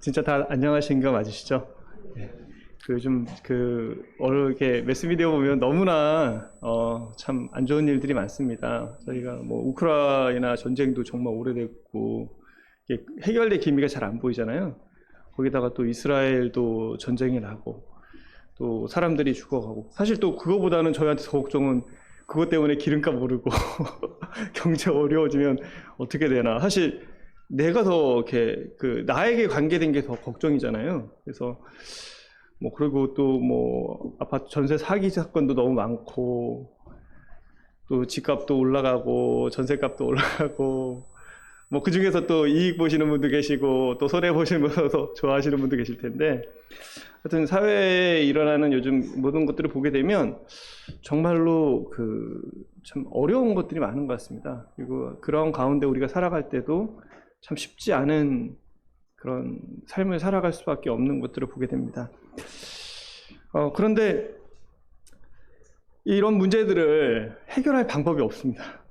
진짜 다 안녕하신 거 맞으시죠? 요즘 이렇게 매스미디어 보면 너무나 참 안 좋은 일들이 많습니다. 저희가 뭐 우크라이나 전쟁도 정말 오래됐고 이게 해결될 기미가 잘 안 보이잖아요. 거기다가 또 이스라엘도 전쟁이 나고 또 사람들이 죽어가고, 사실 또 그거보다는 저희한테 더 걱정은 그것 때문에 기름값 오르고 경제 어려워지면 어떻게 되나. 사실 내가 더 이렇게 나에게 관계된 게 더 걱정이잖아요. 그래서 뭐 그리고 또 뭐 아파트 전세 사기 사건도 너무 많고, 또 집값도 올라가고 전세값도 올라가고, 뭐 그 중에서 또 이익 보시는 분도 계시고 또 손해 보시면서 좋아하시는 분도 계실 텐데, 하여튼 사회에 일어나는 요즘 모든 것들을 보게 되면 정말로 참 어려운 것들이 많은 것 같습니다. 그리고 그런 가운데 우리가 살아갈 때도 참 쉽지 않은 그런 삶을 살아갈 수밖에 없는 것들을 보게 됩니다. 그런데 이런 문제들을 해결할 방법이 없습니다.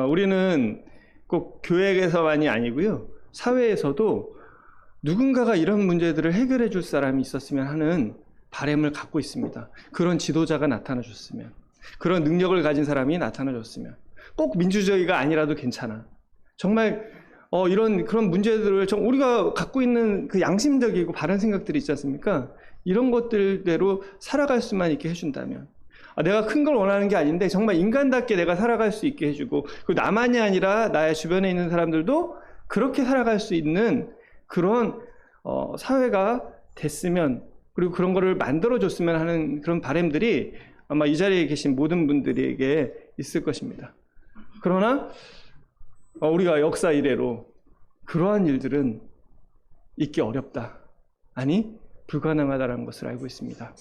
우리는 꼭 교회에서만이 아니고요, 사회에서도 누군가가 이런 문제들을 해결해 줄 사람이 있었으면 하는 바람을 갖고 있습니다. 그런 지도자가 나타나 줬으면, 그런 능력을 가진 사람이 나타나 줬으면, 꼭 민주주의가 아니라도 괜찮아. 정말 그런 문제들을 우리가 갖고 있는 그 양심적이고 바른 생각들이 있지 않습니까? 이런 것들대로 살아갈 수만 있게 해준다면, 내가 큰 걸 원하는 게 아닌데 정말 인간답게 내가 살아갈 수 있게 해주고, 그리고 나만이 아니라 나의 주변에 있는 사람들도 그렇게 살아갈 수 있는 그런 사회가 됐으면, 그리고 그런 거를 만들어줬으면 하는 그런 바람들이 아마 이 자리에 계신 모든 분들에게 있을 것입니다. 그러나 우리가 역사 이래로 그러한 일들은 있기 어렵다, 아니 불가능하다는 것을 알고 있습니다.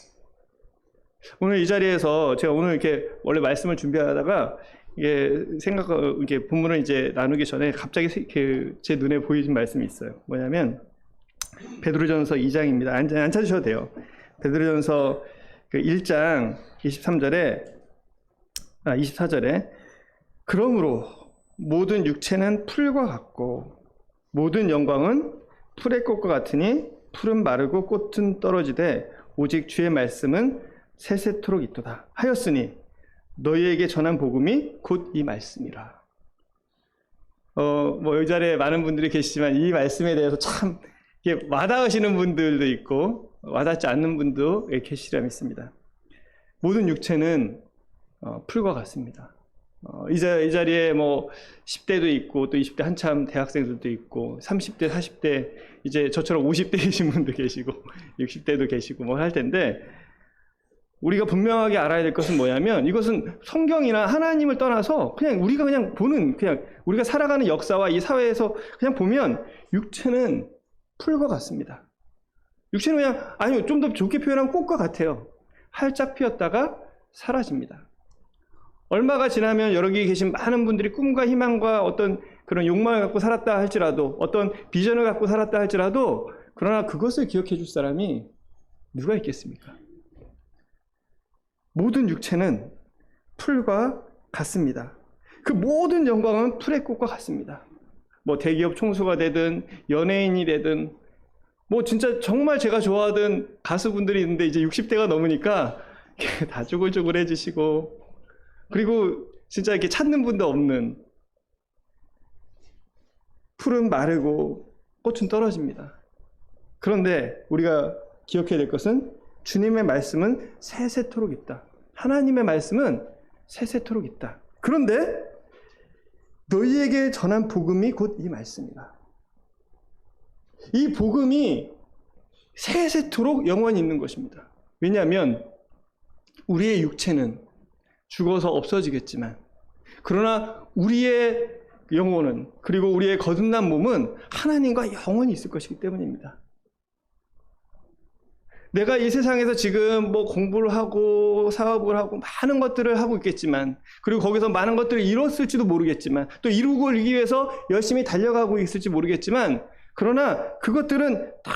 오늘 이 자리에서 제가 오늘 이렇게 원래 말씀을 준비하다가 이게 본문을 이제 나누기 전에 갑자기 제 눈에 보이는 말씀이 있어요. 뭐냐면 베드로전서 2장입니다. 안 찾으셔도 돼요. 베드로전서 1장 24절에 그러므로 모든 육체는 풀과 같고 모든 영광은 풀의 꽃과 같으니 풀은 마르고 꽃은 떨어지되 오직 주의 말씀은 세세토록 있도다 하였으니 너희에게 전한 복음이 곧 이 말씀이라. 이 자리에 많은 분들이 계시지만 이 말씀에 대해서 참 와닿으시는 분들도 있고 와닿지 않는 분도 계시리라 믿습니다. 모든 육체는 풀과 같습니다. 이 자리에 뭐 10대도 있고 또 20대 한참 대학생들도 있고 30대, 40대, 이제 저처럼 50대이신 분도 계시고 60대도 계시고 뭐 할 텐데, 우리가 분명하게 알아야 될 것은 뭐냐면, 이것은 성경이나 하나님을 떠나서 그냥 우리가 보는, 그냥 우리가 살아가는 역사와 이 사회에서 그냥 보면 육체는 풀과 같습니다. 육체는 그냥, 아니요, 좀 더 좋게 표현하면 꽃과 같아요. 활짝 피었다가 사라집니다. 얼마가 지나면 여기 계신 많은 분들이 꿈과 희망과 어떤 그런 욕망을 갖고 살았다 할지라도, 어떤 비전을 갖고 살았다 할지라도, 그러나 그것을 기억해 줄 사람이 누가 있겠습니까? 모든 육체는 풀과 같습니다. 그 모든 영광은 풀의 꽃과 같습니다. 뭐 대기업 총수가 되든 연예인이 되든, 뭐 진짜 정말 제가 좋아하던 가수분들이 있는데 이제 60대가 넘으니까 다 쭈글쭈글해지시고, 그리고 진짜 이렇게 찾는 분도 없는, 풀은 마르고 꽃은 떨어집니다. 그런데 우리가 기억해야 될 것은 주님의 말씀은 세세토록 있다. 하나님의 말씀은 세세토록 있다. 그런데 너희에게 전한 복음이 곧 이 말씀이다. 이 복음이 세세토록 영원히 있는 것입니다. 왜냐하면 우리의 육체는 죽어서 없어지겠지만, 그러나 우리의 영혼은, 그리고 우리의 거듭난 몸은 하나님과 영원히 있을 것이기 때문입니다. 내가 이 세상에서 지금 뭐 공부를 하고 사업을 하고 많은 것들을 하고 있겠지만, 그리고 거기서 많은 것들을 이뤘을지도 모르겠지만, 또 이루고 이기 위해서 열심히 달려가고 있을지 모르겠지만, 그러나 그것들은 다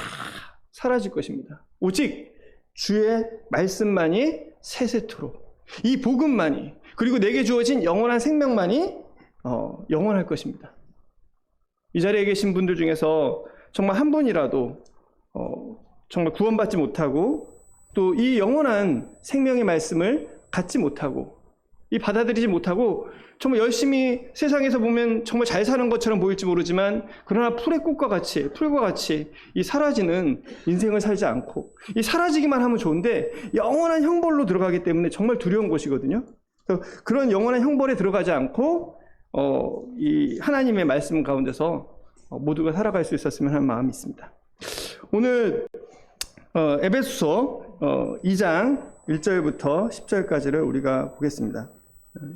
사라질 것입니다. 오직 주의 말씀만이 세세토록, 이 복음만이, 그리고 내게 주어진 영원한 생명만이 영원할 것입니다. 이 자리에 계신 분들 중에서 정말 한 분이라도 정말 구원받지 못하고 또 이 영원한 생명의 말씀을 갖지 못하고 이 받아들이지 못하고 정말 열심히 세상에서 보면 정말 잘 사는 것처럼 보일지 모르지만 그러나 풀과 같이 이 사라지는 인생을 살지 않고 이 사라지기만 하면 좋은데 영원한 형벌로 들어가기 때문에 정말 두려운 것이거든요. 그런 영원한 형벌에 들어가지 않고 이 하나님의 말씀 가운데서 모두가 살아갈 수 있었으면 하는 마음이 있습니다. 오늘 에베소서 2장 1절부터 10절까지를 우리가 보겠습니다.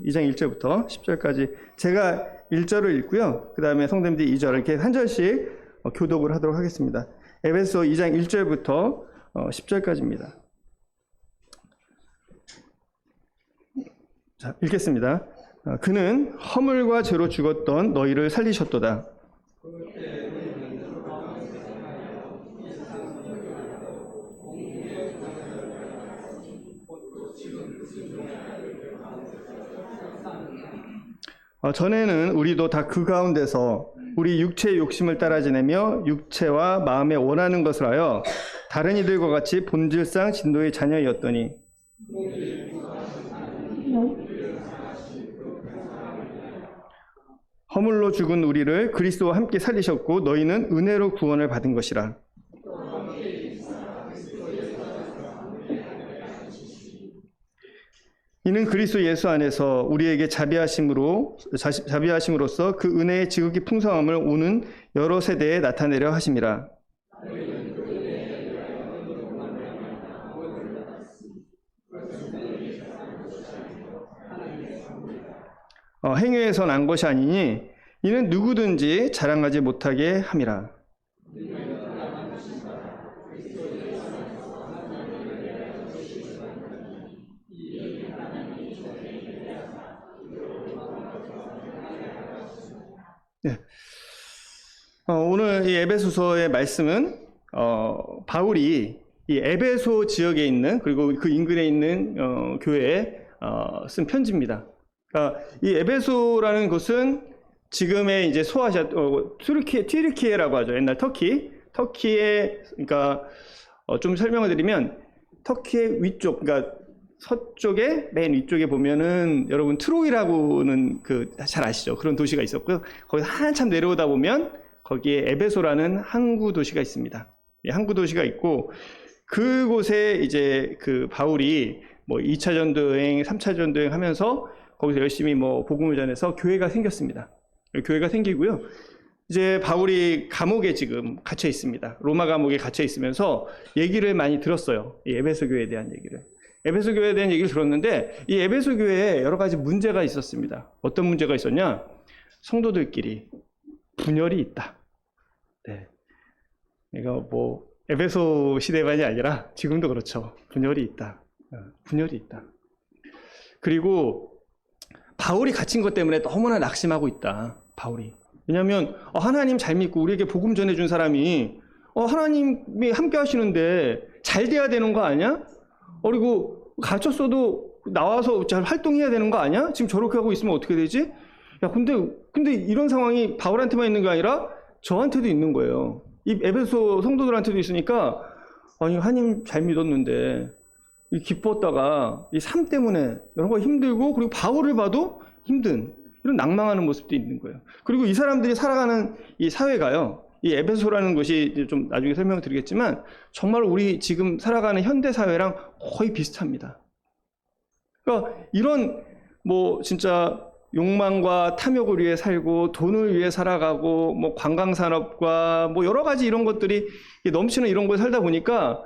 2장 1절부터 10절까지 제가 1절을 읽고요. 그 다음에 성도님들이 2절을 이렇게 한 절씩 교독을 하도록 하겠습니다. 에베소 2장 1절부터 10절까지입니다. 자, 읽겠습니다. 그는 허물과 죄로 죽었던 너희를 살리셨도다. 전에는 우리도 다 그 가운데서 우리 육체의 욕심을 따라 지내며 육체와 마음에 원하는 것을 하여 다른 이들과 같이 본질상 진노의 자녀였더니 허물로 죽은 우리를 그리스도와 함께 살리셨고 너희는 은혜로 구원을 받은 것이라. 이는 그리스도 예수 안에서 우리에게 자비하심으로써 그 은혜의 지극히 풍성함을 오는 여러 세대에 나타내려 하심이라. 행위에서 난 것이 아니니 이는 누구든지 자랑하지 못하게 함이라. 네. 오늘 이 에베소서의 말씀은 바울이 이 에베소 지역에 있는 그리고 그 인근에 있는 교회에 쓴 편지입니다. 그러니까 이 에베소라는 곳은 지금의 이제 소아시아 튀르키예라고 하죠. 옛날 터키의 그러니까 좀 설명을 드리면 터키의 위쪽 그러니까 서쪽에 맨 위쪽에 보면은 여러분 트로이라고는 잘 아시죠? 그런 도시가 있었고요. 거기 한참 내려오다 보면 거기에 에베소라는 항구 도시가 있습니다. 항구 도시가 있고 그곳에 이제 그 바울이 뭐 2차 전도 여행, 3차 전도 여행 하면서 거기서 열심히 뭐 복음을 전해서 교회가 생겼습니다. 교회가 생기고요. 이제 바울이 감옥에 지금 갇혀 있습니다. 로마 감옥에 갇혀 있으면서 얘기를 많이 들었어요. 이 에베소 교회에 대한 얘기를. 에베소 교회에 대한 얘기를 들었는데 이 에베소 교회에 여러 가지 문제가 있었습니다. 어떤 문제가 있었냐? 성도들끼리 분열이 있다. 네. 이거 뭐 에베소 시대만이 아니라 지금도 그렇죠. 분열이 있다. 분열이 있다. 그리고 바울이 갇힌 것 때문에 너무나 낙심하고 있다. 바울이. 왜냐하면 하나님 잘 믿고 우리에게 복음 전해준 사람이 하나님이 함께 하시는데 잘 돼야 되는 거 아니야? 그리고 갇혔어도 나와서 잘 활동해야 되는 거 아니야? 지금 저렇게 하고 있으면 어떻게 되지? 야, 근데 이런 상황이 바울한테만 있는 게 아니라 저한테도 있는 거예요. 이 에베소 성도들한테도 있으니까 아니 하나님 잘 믿었는데 기뻤다가 이 삶 때문에 이런 거 힘들고 그리고 바울을 봐도 힘든 이런 낭망하는 모습도 있는 거예요. 그리고 이 사람들이 살아가는 이 사회가요. 이 에베소라는 것이 좀 나중에 설명드리겠지만 정말 우리 지금 살아가는 현대 사회랑 거의 비슷합니다. 그러니까 이런 뭐 진짜 욕망과 탐욕을 위해 살고 돈을 위해 살아가고 뭐 관광산업과 뭐 여러 가지 이런 것들이 넘치는 이런 걸 살다 보니까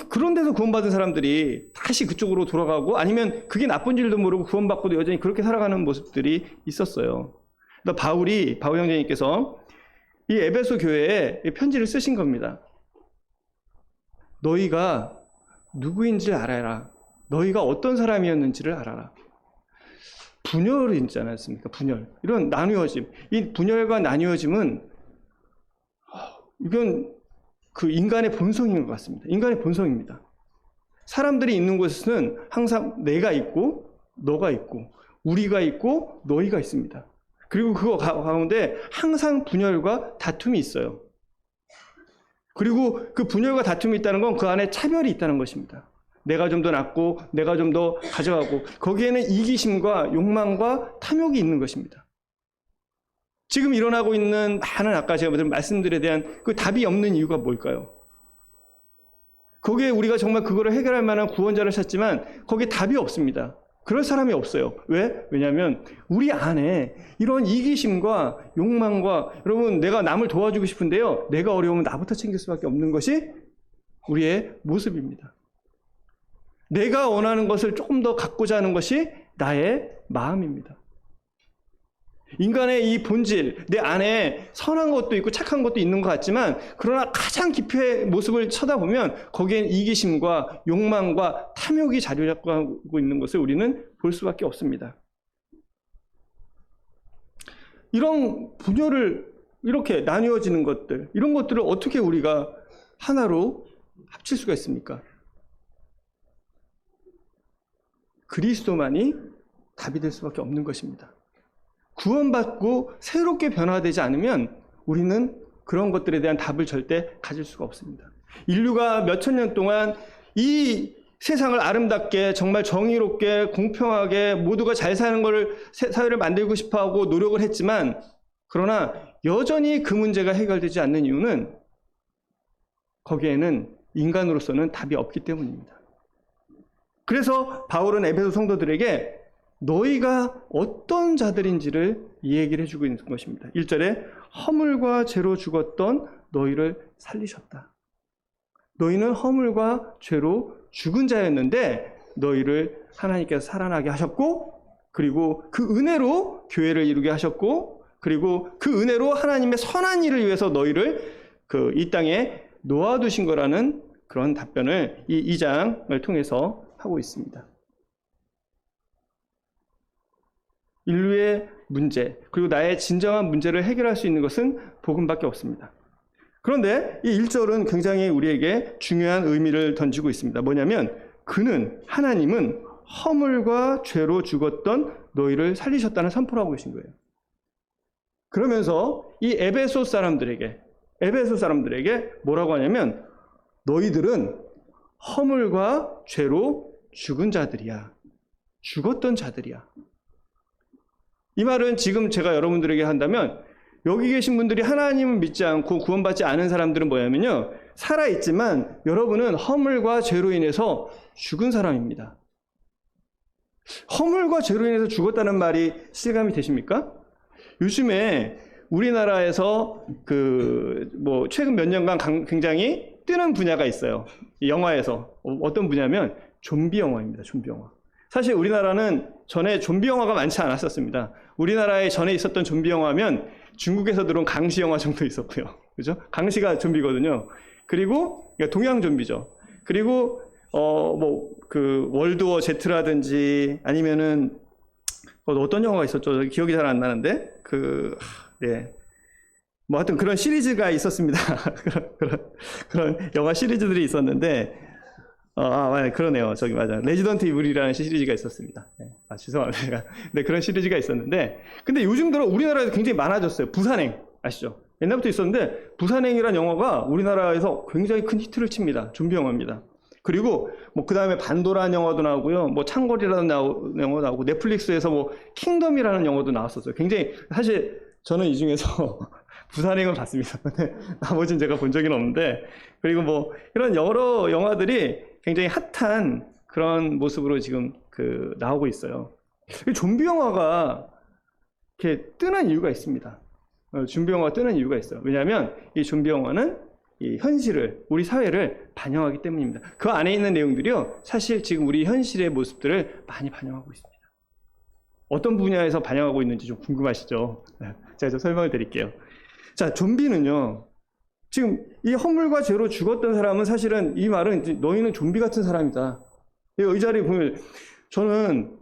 그런 데서 구원받은 사람들이 다시 그쪽으로 돌아가고 아니면 그게 나쁜 줄도 모르고 구원받고도 여전히 그렇게 살아가는 모습들이 있었어요. 그러니까 바울 형제님께서 이 에베소 교회에 편지를 쓰신 겁니다. 너희가 누구인지를 알아라. 너희가 어떤 사람이었는지를 알아라. 분열이 있지 않았습니까? 분열. 이런 나뉘어짐. 이 분열과 나뉘어짐은 이건 그 인간의 본성인 것 같습니다. 인간의 본성입니다. 사람들이 있는 곳에서는 항상 내가 있고 너가 있고 우리가 있고 너희가 있습니다. 그리고 그거 가운데 항상 분열과 다툼이 있어요. 그리고 그 분열과 다툼이 있다는 건 그 안에 차별이 있다는 것입니다. 내가 좀 더 낫고 내가 좀 더 가져가고, 거기에는 이기심과 욕망과 탐욕이 있는 것입니다. 지금 일어나고 있는 많은, 아까 제가 말씀들에 대한 그 답이 없는 이유가 뭘까요? 거기에 우리가 정말 그거를 해결할 만한 구원자를 찾지만 거기에 답이 없습니다. 그럴 사람이 없어요. 왜? 왜냐하면 우리 안에 이런 이기심과 욕망과, 여러분, 내가 남을 도와주고 싶은데요, 내가 어려우면 나부터 챙길 수밖에 없는 것이 우리의 모습입니다. 내가 원하는 것을 조금 더 갖고자 하는 것이 나의 마음입니다. 인간의 이 본질, 내 안에 선한 것도 있고 착한 것도 있는 것 같지만, 그러나 가장 깊이의 모습을 쳐다보면 거기엔 이기심과 욕망과 탐욕이 자리 잡고 있는 것을 우리는 볼 수밖에 없습니다. 이런 분열을, 이렇게 나뉘어지는 것들, 이런 것들을 어떻게 우리가 하나로 합칠 수가 있습니까? 그리스도만이 답이 될 수밖에 없는 것입니다. 구원받고 새롭게 변화되지 않으면 우리는 그런 것들에 대한 답을 절대 가질 수가 없습니다. 인류가 몇천 년 동안 이 세상을 아름답게, 정말 정의롭게, 공평하게 모두가 잘 사는 걸, 사회를 만들고 싶어하고 노력을 했지만, 그러나 여전히 그 문제가 해결되지 않는 이유는 거기에는 인간으로서는 답이 없기 때문입니다. 그래서 바울은 에베소 성도들에게 너희가 어떤 자들인지를 이 얘기를 해주고 있는 것입니다. 1절에 허물과 죄로 죽었던 너희를 살리셨다. 너희는 허물과 죄로 죽은 자였는데 너희를 하나님께서 살아나게 하셨고, 그리고 그 은혜로 교회를 이루게 하셨고, 그리고 그 은혜로 하나님의 선한 일을 위해서 너희를 이 땅에 놓아두신 거라는 그런 답변을 이 2장을 통해서 하고 있습니다. 인류의 문제, 그리고 나의 진정한 문제를 해결할 수 있는 것은 복음밖에 없습니다. 그런데 이 1절은 굉장히 우리에게 중요한 의미를 던지고 있습니다. 뭐냐면, 하나님은 허물과 죄로 죽었던 너희를 살리셨다는 선포를 하고 계신 거예요. 그러면서 이 에베소 사람들에게 뭐라고 하냐면, 너희들은 허물과 죄로 죽은 자들이야. 죽었던 자들이야. 이 말은 지금 제가 여러분들에게 한다면, 여기 계신 분들이 하나님을 믿지 않고 구원받지 않은 사람들은 뭐냐면요, 살아있지만 여러분은 허물과 죄로 인해서 죽은 사람입니다. 허물과 죄로 인해서 죽었다는 말이 실감이 되십니까? 요즘에 우리나라에서 최근 몇 년간 굉장히 뜨는 분야가 있어요. 영화에서. 어떤 분야면 좀비 영화입니다. 좀비 영화. 사실 우리나라는 전에 좀비 영화가 많지 않았었습니다. 우리나라에 전에 있었던 좀비 영화면 중국에서 들어온 강시 영화 정도 있었고요. 그죠? 강시가 좀비거든요. 그리고 동양 좀비죠. 그리고 월드워 Z라든지 아니면은 어떤 영화가 있었죠? 기억이 잘 안 나는데 하여튼 그런 시리즈가 있었습니다. 그런 영화 시리즈들이 있었는데, 그러네요. 맞아. 레지던트 이블이라는 시리즈가 있었습니다. 죄송합니다. 네, 그런 시리즈가 있었는데, 근데 요즘 들어 우리나라에서 굉장히 많아졌어요. 부산행, 아시죠? 옛날부터 있었는데, 부산행이라는 영화가 우리나라에서 굉장히 큰 히트를 칩니다. 좀비 영화입니다. 그리고 그 다음에 반도라는 영화도 나오고요, 창궐이라는 영화도 나오고, 넷플릭스에서 킹덤이라는 영화도 나왔었어요. 굉장히, 사실 저는 이 중에서 부산행을 봤습니다. 근데 나머지는 제가 본 적은 없는데, 그리고 이런 여러 영화들이 굉장히 핫한 그런 모습으로 지금 나오고 있어요. 좀비 영화가 이렇게 뜨는 이유가 있습니다. 좀비 영화가 뜨는 이유가 있어요. 왜냐하면 이 좀비 영화는 이 현실을, 우리 사회를 반영하기 때문입니다. 그 안에 있는 내용들이요, 사실 지금 우리 현실의 모습들을 많이 반영하고 있습니다. 어떤 분야에서 반영하고 있는지 좀 궁금하시죠? 제가 좀 설명을 드릴게요. 자, 좀비는요, 지금 이 허물과 죄로 죽었던 사람은, 사실은 이 말은 너희는 좀비 같은 사람이다. 이 자리에 보면, 저는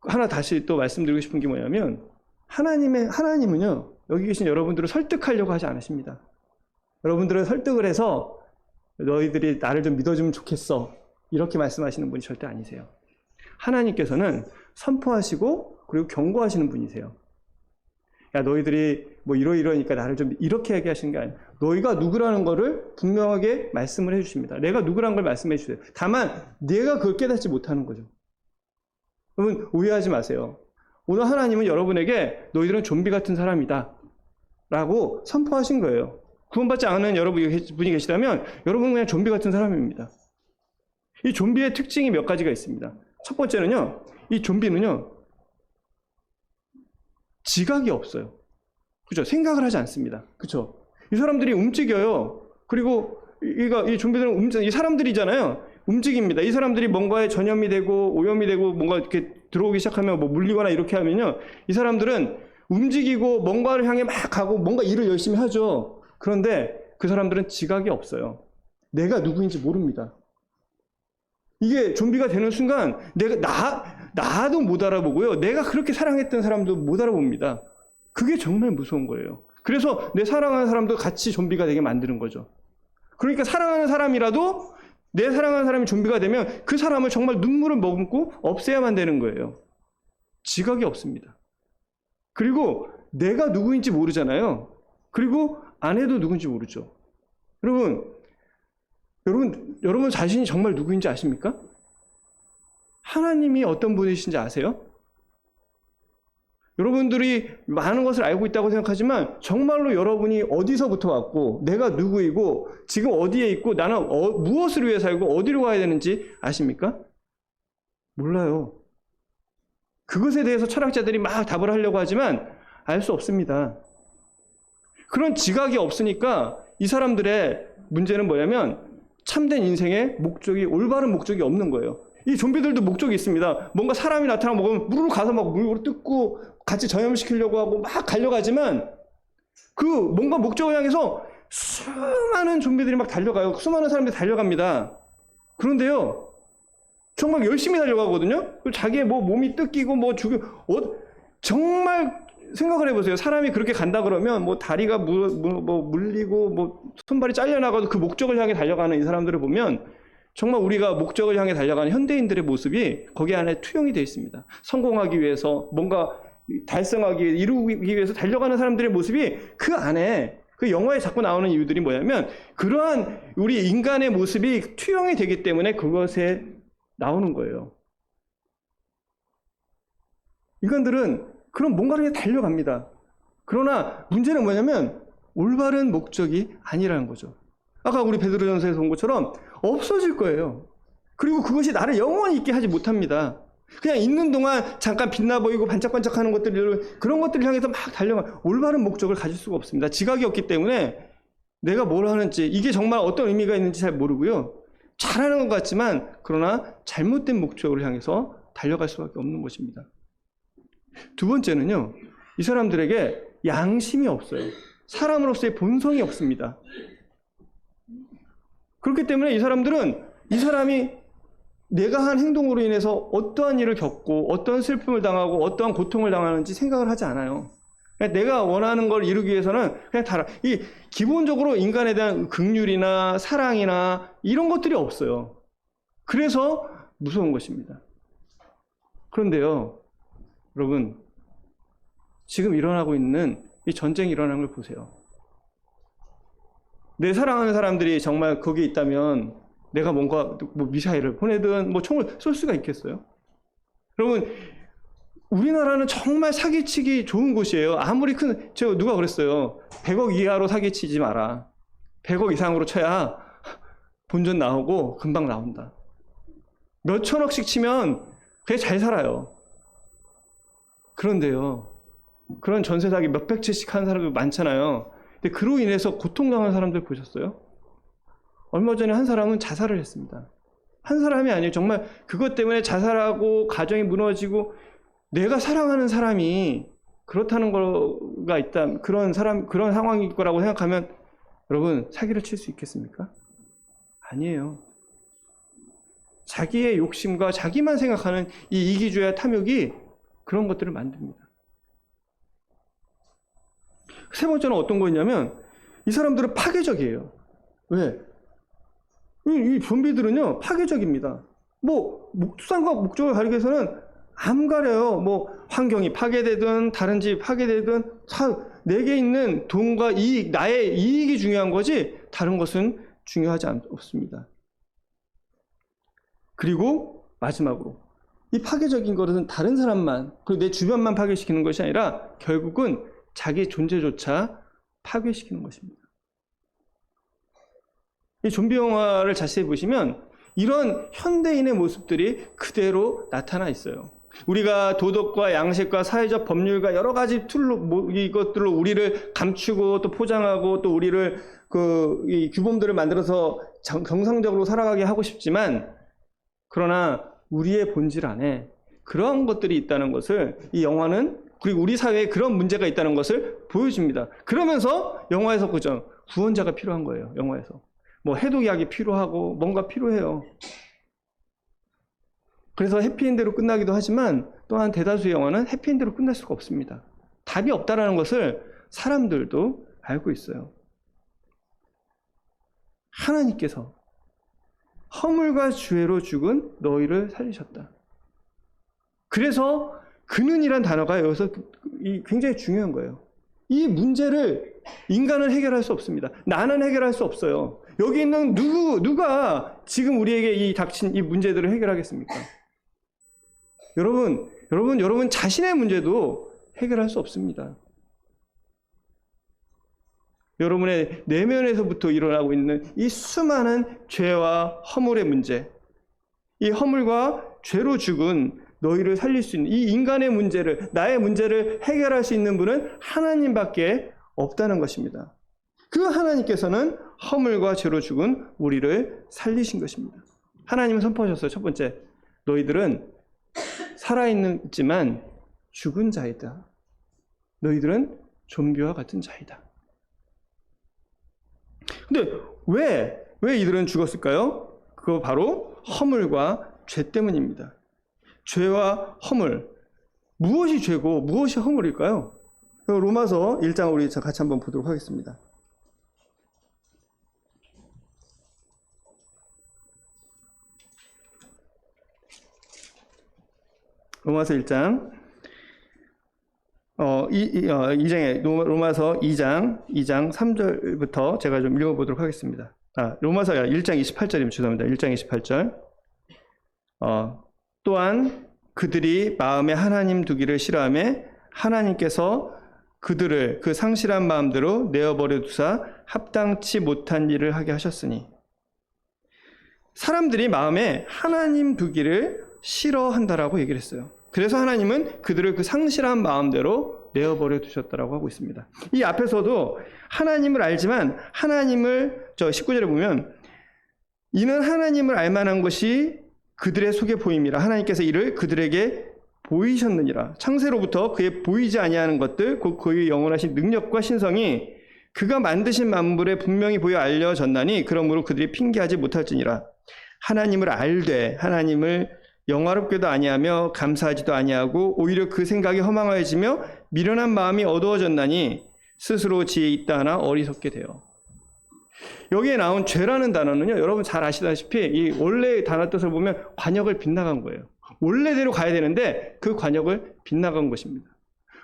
하나 다시 또 말씀드리고 싶은 게 뭐냐면, 하나님은요, 여기 계신 여러분들을 설득하려고 하지 않으십니다. 여러분들을 설득을 해서 너희들이 나를 좀 믿어주면 좋겠어, 이렇게 말씀하시는 분이 절대 아니세요. 하나님께서는 선포하시고 그리고 경고하시는 분이세요. 야, 너희들이 이러니까 나를 좀 이렇게 얘기하시는 게 아니에요. 너희가 누구라는 것을 분명하게 말씀을 해주십니다. 내가 누구라는 걸 말씀해 주세요. 다만 내가 그걸 깨닫지 못하는 거죠. 여러분 오해하지 마세요. 오늘 하나님은 여러분에게 너희들은 좀비 같은 사람이다 라고 선포하신 거예요. 구원받지 않은 여러분이 계시다면 여러분은 그냥 좀비 같은 사람입니다. 이 좀비의 특징이 몇 가지가 있습니다. 첫 번째는요, 이 좀비는요 지각이 없어요. 그죠? 생각을 하지 않습니다. 그죠? 이 사람들이 움직여요. 그리고 이 좀비들은 이 사람들이잖아요. 움직입니다. 이 사람들이 뭔가에 전염이 되고 오염이 되고 뭔가 이렇게 들어오기 시작하면 뭐 물리거나 이렇게 하면요, 이 사람들은 움직이고 뭔가를 향해 막 가고 뭔가 일을 열심히 하죠. 그런데 그 사람들은 지각이 없어요. 내가 누구인지 모릅니다. 이게 좀비가 되는 순간 나도 못 알아보고요, 내가 그렇게 사랑했던 사람도 못 알아봅니다. 그게 정말 무서운 거예요. 그래서 내 사랑하는 사람도 같이 좀비가 되게 만드는 거죠. 그러니까 사랑하는 사람이라도 내 사랑하는 사람이 좀비가 되면 그 사람을 정말 눈물을 머금고 없애야만 되는 거예요. 지각이 없습니다. 그리고 내가 누구인지 모르잖아요. 그리고 아내도 누군지 모르죠. 여러분 자신이 정말 누구인지 아십니까? 하나님이 어떤 분이신지 아세요? 여러분들이 많은 것을 알고 있다고 생각하지만 정말로 여러분이 어디서부터 왔고 내가 누구이고 지금 어디에 있고 나는 무엇을 위해 살고 어디로 가야 되는지 아십니까? 몰라요. 그것에 대해서 철학자들이 막 답을 하려고 하지만 알 수 없습니다. 그런 지각이 없으니까 이 사람들의 문제는 뭐냐면 참된 인생의 목적이, 올바른 목적이 없는 거예요. 이 좀비들도 목적이 있습니다. 뭔가 사람이 나타나면 먹으면 물로 가서 막 물로 뜯고 같이 전염시키려고 하고 막 달려가지만 그 뭔가 목적을 향해서 수많은 좀비들이 막 달려가요. 수많은 사람들이 달려갑니다. 그런데요, 정말 열심히 달려가거든요. 자기의 뭐 몸이 뜯기고 뭐 정말 생각을 해보세요. 사람이 그렇게 간다 그러면 뭐 다리가 물리고 뭐 손발이 잘려나가도 그 목적을 향해 달려가는 이 사람들을 보면 정말 우리가 목적을 향해 달려가는 현대인들의 모습이 거기 안에 투영이 되어 있습니다. 성공하기 위해서 뭔가 달성하기 위해 이루기 위해서 달려가는 사람들의 모습이 그 안에, 그 영화에 자꾸 나오는 이유들이 뭐냐면 그러한 우리 인간의 모습이 투영이 되기 때문에 그것에 나오는 거예요. 인간들은 그런 뭔가를 달려갑니다. 그러나 문제는 뭐냐면 올바른 목적이 아니라는 거죠. 아까 우리 베드로전서에서 본 것처럼 없어질 거예요. 그리고 그것이 나를 영원히 있게 하지 못합니다. 그냥 있는 동안 잠깐 빛나 보이고 반짝반짝하는 것들, 그런 것들을 향해서 막 달려가 올바른 목적을 가질 수가 없습니다. 지각이 없기 때문에 내가 뭘 하는지, 이게 정말 어떤 의미가 있는지 잘 모르고요, 잘하는 것 같지만 그러나 잘못된 목적을 향해서 달려갈 수밖에 없는 것입니다. 두 번째는요, 이 사람들에게 양심이 없어요. 사람으로서의 본성이 없습니다. 그렇기 때문에 이 사람들은 이 사람이 내가 한 행동으로 인해서 어떠한 일을 겪고 어떠한 슬픔을 당하고 어떠한 고통을 당하는지 생각을 하지 않아요. 그냥 내가 원하는 걸 이루기 위해서는 그냥 기본적으로 인간에 대한 긍휼이나 사랑이나 이런 것들이 없어요. 그래서 무서운 것입니다. 그런데요, 여러분, 지금 일어나고 있는 이 전쟁이 일어나는 걸 보세요. 내 사랑하는 사람들이 정말 거기에 있다면 내가 뭔가 뭐 미사일을 보내든 뭐 총을 쏠 수가 있겠어요? 여러분, 우리나라는 정말 사기치기 좋은 곳이에요. 아무리 누가 그랬어요. 100억 이하로 사기치지 마라. 100억 이상으로 쳐야 본전 나오고 금방 나온다. 몇 천억씩 치면 그게 잘 살아요. 그런데요, 그런 전세 사기 몇백 채씩 하는 사람들 많잖아요. 근데 그로 인해서 고통당하는 사람들 보셨어요? 얼마 전에 한 사람은 자살을 했습니다. 한 사람이 아니에요. 정말 그것 때문에 자살하고 가정이 무너지고, 내가 사랑하는 사람이 그렇다는 거가 있다, 그런 상황일 거라고 생각하면 여러분 사기를 칠 수 있겠습니까? 아니에요. 자기의 욕심과 자기만 생각하는 이 이기주의와 탐욕이 그런 것들을 만듭니다. 세 번째는 어떤 거였냐면 이 사람들은 파괴적이에요. 왜? 이 좀비들은요 파괴적입니다. 뭐 목상과 목적을 가리기 위해서는 안 가려요. 뭐 환경이 파괴되든 다른 집이 파괴되든 내게 있는 돈과 이익, 나의 이익이 중요한 거지 다른 것은 중요하지 않습니다. 그리고 마지막으로 이 파괴적인 것은 다른 사람만 그리고 내 주변만 파괴시키는 것이 아니라 결국은 자기 존재조차 파괴시키는 것입니다. 이 좀비 영화를 자세히 보시면 이런 현대인의 모습들이 그대로 나타나 있어요. 우리가 도덕과 양식과 사회적 법률과 여러 가지 툴로 이것들로 우리를 감추고 또 포장하고 또 우리를 이 규범들을 만들어서 정상적으로 살아가게 하고 싶지만 그러나 우리의 본질 안에 그런 것들이 있다는 것을 이 영화는 그리고 우리 사회에 그런 문제가 있다는 것을 보여줍니다. 그러면서 영화에서 그죠 구원자가 필요한 거예요. 영화에서 뭐 해독약이 필요하고 뭔가 필요해요. 그래서 해피엔드로 끝나기도 하지만 또한 대다수의 영화는 해피엔드로 끝날 수가 없습니다. 답이 없다라는 것을 사람들도 알고 있어요. 하나님께서 허물과 죄로 죽은 너희를 살리셨다. 그래서 그는이란 단어가 여기서 굉장히 중요한 거예요. 이 문제를 인간은 해결할 수 없습니다. 나는 해결할 수 없어요. 여기 있는 누가 지금 우리에게 닥친 이 문제들을 해결하겠습니까? 여러분 자신의 문제도 해결할 수 없습니다. 여러분의 내면에서부터 일어나고 있는 이 수많은 죄와 허물의 문제, 이 허물과 죄로 죽은 너희를 살릴 수 있는 이 인간의 문제를, 나의 문제를 해결할 수 있는 분은 하나님밖에 없다는 것입니다. 그 하나님께서는 허물과 죄로 죽은 우리를 살리신 것입니다. 하나님은 선포하셨어요. 첫 번째, 너희들은 살아있지만 죽은 자이다. 너희들은 좀비와 같은 자이다. 근데 왜 이들은 죽었을까요? 그거 바로 허물과 죄 때문입니다. 죄와 허물. 무엇이 죄고 무엇이 허물일까요? 로마서 1장 우리 같이 한번 보도록 하겠습니다. 로마서 1장 로마서 2장 3절부터 제가 좀 읽어보도록 하겠습니다. 로마서 1장 28절이면 죄송합니다. 1장 28절. 또한 그들이 마음에 하나님 두기를 싫어하며 하나님께서 그들을 그 상실한 마음대로 내어버려 두사 합당치 못한 일을 하게 하셨으니 사람들이 마음에 하나님 두기를 싫어한다라고 얘기를 했어요. 그래서 하나님은 그들을 그 상실한 마음대로 내어버려 두셨다라고 하고 있습니다. 이 앞에서도 하나님을 알지만 하나님을 19절에 보면 이는 하나님을 알만한 것이 그들의 속에 보임이라 하나님께서 이를 그들에게 보이셨느니라. 창세로부터 그의 보이지 아니하는 것들 곧 그의 영원하신 능력과 신성이 그가 만드신 만물에 분명히 보여 알려졌나니 그러므로 그들이 핑계하지 못할지니라. 하나님을 알되 하나님을 영화롭게도 아니하며 감사하지도 아니하고 오히려 그 생각이 허망해지며 미련한 마음이 어두워졌나니 스스로 지혜 있다 하나 어리석게 돼요. 여기에 나온 죄라는 단어는요, 여러분 잘 아시다시피 이 원래 단어 뜻을 보면 관역을 빗나간 거예요. 원래대로 가야 되는데 그 관역을 빗나간 것입니다.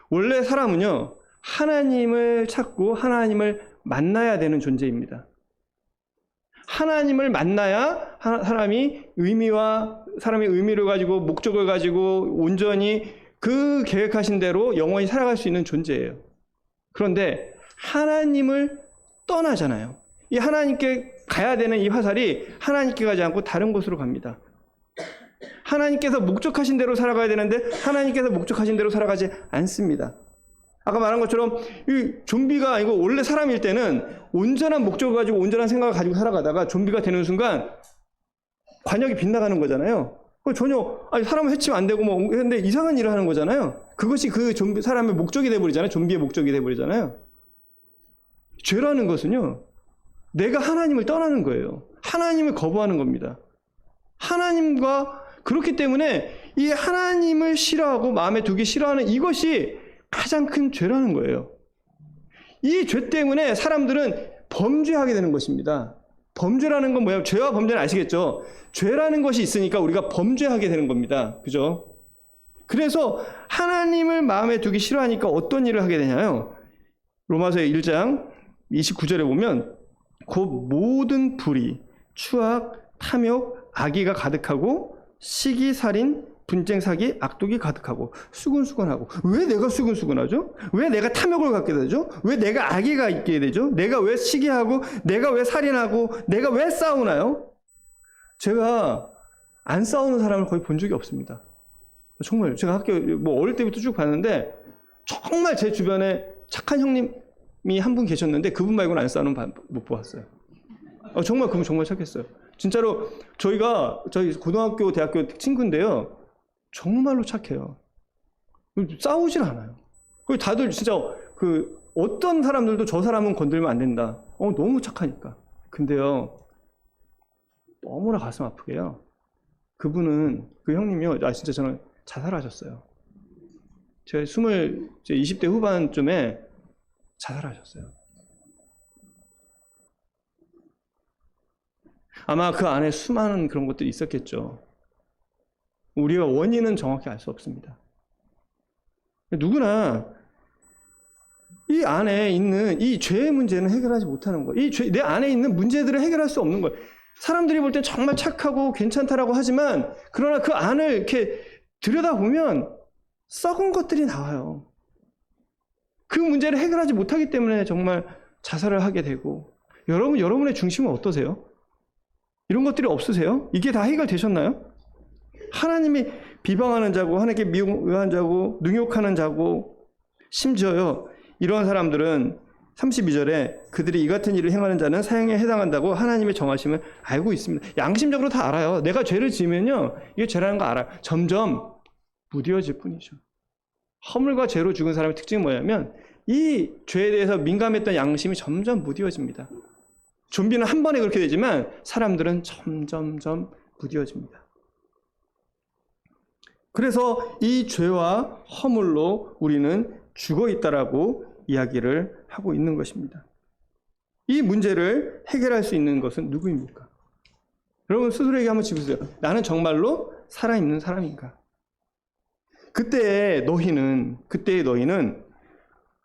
원래 사람은요, 하나님을 찾고 하나님을 만나야 되는 존재입니다. 하나님을 만나야 사람의 의미를 가지고 목적을 가지고 온전히 그 계획하신 대로 영원히 살아갈 수 있는 존재예요. 그런데 하나님을 떠나잖아요. 이 하나님께 가야 되는 이 화살이 하나님께 가지 않고 다른 곳으로 갑니다. 하나님께서 목적하신 대로 살아가야 되는데 하나님께서 목적하신 대로 살아가지 않습니다. 아까 말한 것처럼 이 좀비가 아니고 원래 사람일 때는 온전한 목적을 가지고 온전한 생각을 가지고 살아가다가 좀비가 되는 순간 관역이 빗나가는 거잖아요. 전혀 사람을 해치면 안 되고 근데 이상한 일을 하는 거잖아요. 그것이 그 좀비 사람의 목적이 돼버리잖아요. 좀비의 목적이 돼버리잖아요. 죄라는 것은요, 내가 하나님을 떠나는 거예요. 하나님을 거부하는 겁니다. 하나님과 그렇기 때문에 이 하나님을 싫어하고 마음에 두기 싫어하는 이것이 가장 큰 죄라는 거예요. 이 죄 때문에 사람들은 범죄하게 되는 것입니다. 범죄라는 건 뭐예요? 죄와 범죄는 아시겠죠? 죄라는 것이 있으니까 우리가 범죄하게 되는 겁니다. 그죠? 그래서 하나님을 마음에 두기 싫어하니까 어떤 일을 하게 되냐요? 로마서 1장 29절에 보면 곧 모든 불의, 추악, 탐욕, 악의가 가득하고 시기, 살인, 분쟁, 사기, 악독이 가득하고 수근수근하고. 왜 내가 수근수근하죠? 왜 내가 탐욕을 갖게 되죠? 왜 내가 악의가 있게 되죠? 내가 왜 시기하고 내가 왜 살인하고 내가 왜 싸우나요? 제가 안 싸우는 사람을 거의 본 적이 없습니다. 정말 제가 학교 어릴 때부터 쭉 봤는데 정말 제 주변에 착한 형님이 한 분 계셨는데 그분 말고는 안 싸우는 못 보았어요. 정말 그분 정말 착했어요. 진짜로 저희 고등학교, 대학교 친구인데요. 정말로 착해요. 싸우질 않아요. 그리고 다들 진짜 어떤 사람들도 저 사람은 건들면 안 된다. 너무 착하니까. 근데요, 너무나 가슴 아프게요. 그분은, 그 형님이요, 진짜 저는 자살하셨어요. 제가 20대 후반쯤에 자살하셨어요. 아마 그 안에 수많은 그런 것들이 있었겠죠. 우리가 원인은 정확히 알 수 없습니다. 누구나 이 안에 있는 이 죄의 문제는 해결하지 못하는 거예요. 내 안에 있는 문제들을 해결할 수 없는 거예요. 사람들이 볼 땐 정말 착하고 괜찮다라고 하지만 그러나 그 안을 이렇게 들여다보면 썩은 것들이 나와요. 그 문제를 해결하지 못하기 때문에 정말 자살을 하게 되고. 여러분의 중심은 어떠세요? 이런 것들이 없으세요? 이게 다 해결되셨나요? 하나님이 비방하는 자고 하나님께 미워하는 자고 능욕하는 자고 심지어요 이런 사람들은 32절에 그들이 이 같은 일을 행하는 자는 사형에 해당한다고 하나님의 정하심을 알고 있습니다. 양심적으로 다 알아요. 내가 죄를 지으면요 이게 죄라는 거 알아요. 점점 무뎌질 뿐이죠. 허물과 죄로 죽은 사람의 특징이 뭐냐면 이 죄에 대해서 민감했던 양심이 점점 무뎌집니다. 좀비는 한 번에 그렇게 되지만 사람들은 점점점 무뎌집니다. 그래서 이 죄와 허물로 우리는 죽어 있다라고 이야기를 하고 있는 것입니다. 이 문제를 해결할 수 있는 것은 누구입니까? 여러분 스스로에게 한번 짚으세요. 나는 정말로 살아있는 사람인가? 그때의 너희는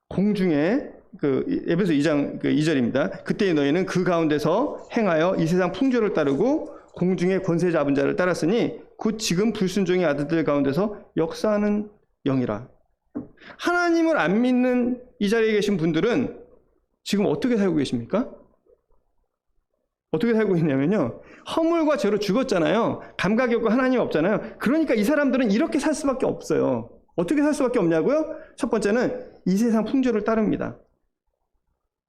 공중에 에베소 2장 2절입니다. 그때의 너희는 그 가운데서 행하여 이 세상 풍조를 따르고 공중의 권세 잡은 자를 따랐으니 곧 지금 불순종의 아들들 가운데서 역사하는 영이라. 하나님을 안 믿는 이 자리에 계신 분들은 지금 어떻게 살고 계십니까? 어떻게 살고 있냐면요. 허물과 죄로 죽었잖아요. 감각이 없고 하나님 없잖아요. 그러니까 이 사람들은 이렇게 살 수밖에 없어요. 어떻게 살 수밖에 없냐고요? 첫 번째는 이 세상 풍조를 따릅니다.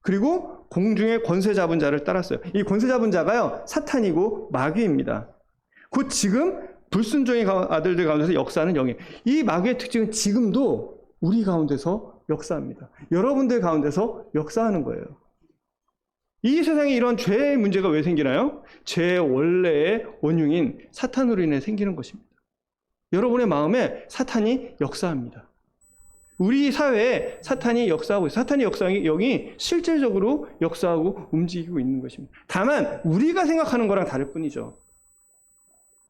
그리고 공중의 권세 잡은 자를 따랐어요. 이 권세 잡은 자가요, 사탄이고 마귀입니다. 곧 지금 불순종의 아들들 가운데서 역사하는 영이에요. 이 마귀의 특징은 지금도 우리 가운데서 역사합니다. 여러분들 가운데서 역사하는 거예요. 이 세상에 이런 죄의 문제가 왜 생기나요? 죄의 원래의 원흉인 사탄으로 인해 생기는 것입니다. 여러분의 마음에 사탄이 역사합니다. 우리 사회에 사탄이 역사하고 있어요. 사탄의 역사형이 실질적으로 역사하고 움직이고 있는 것입니다. 다만 우리가 생각하는 거랑 다를 뿐이죠.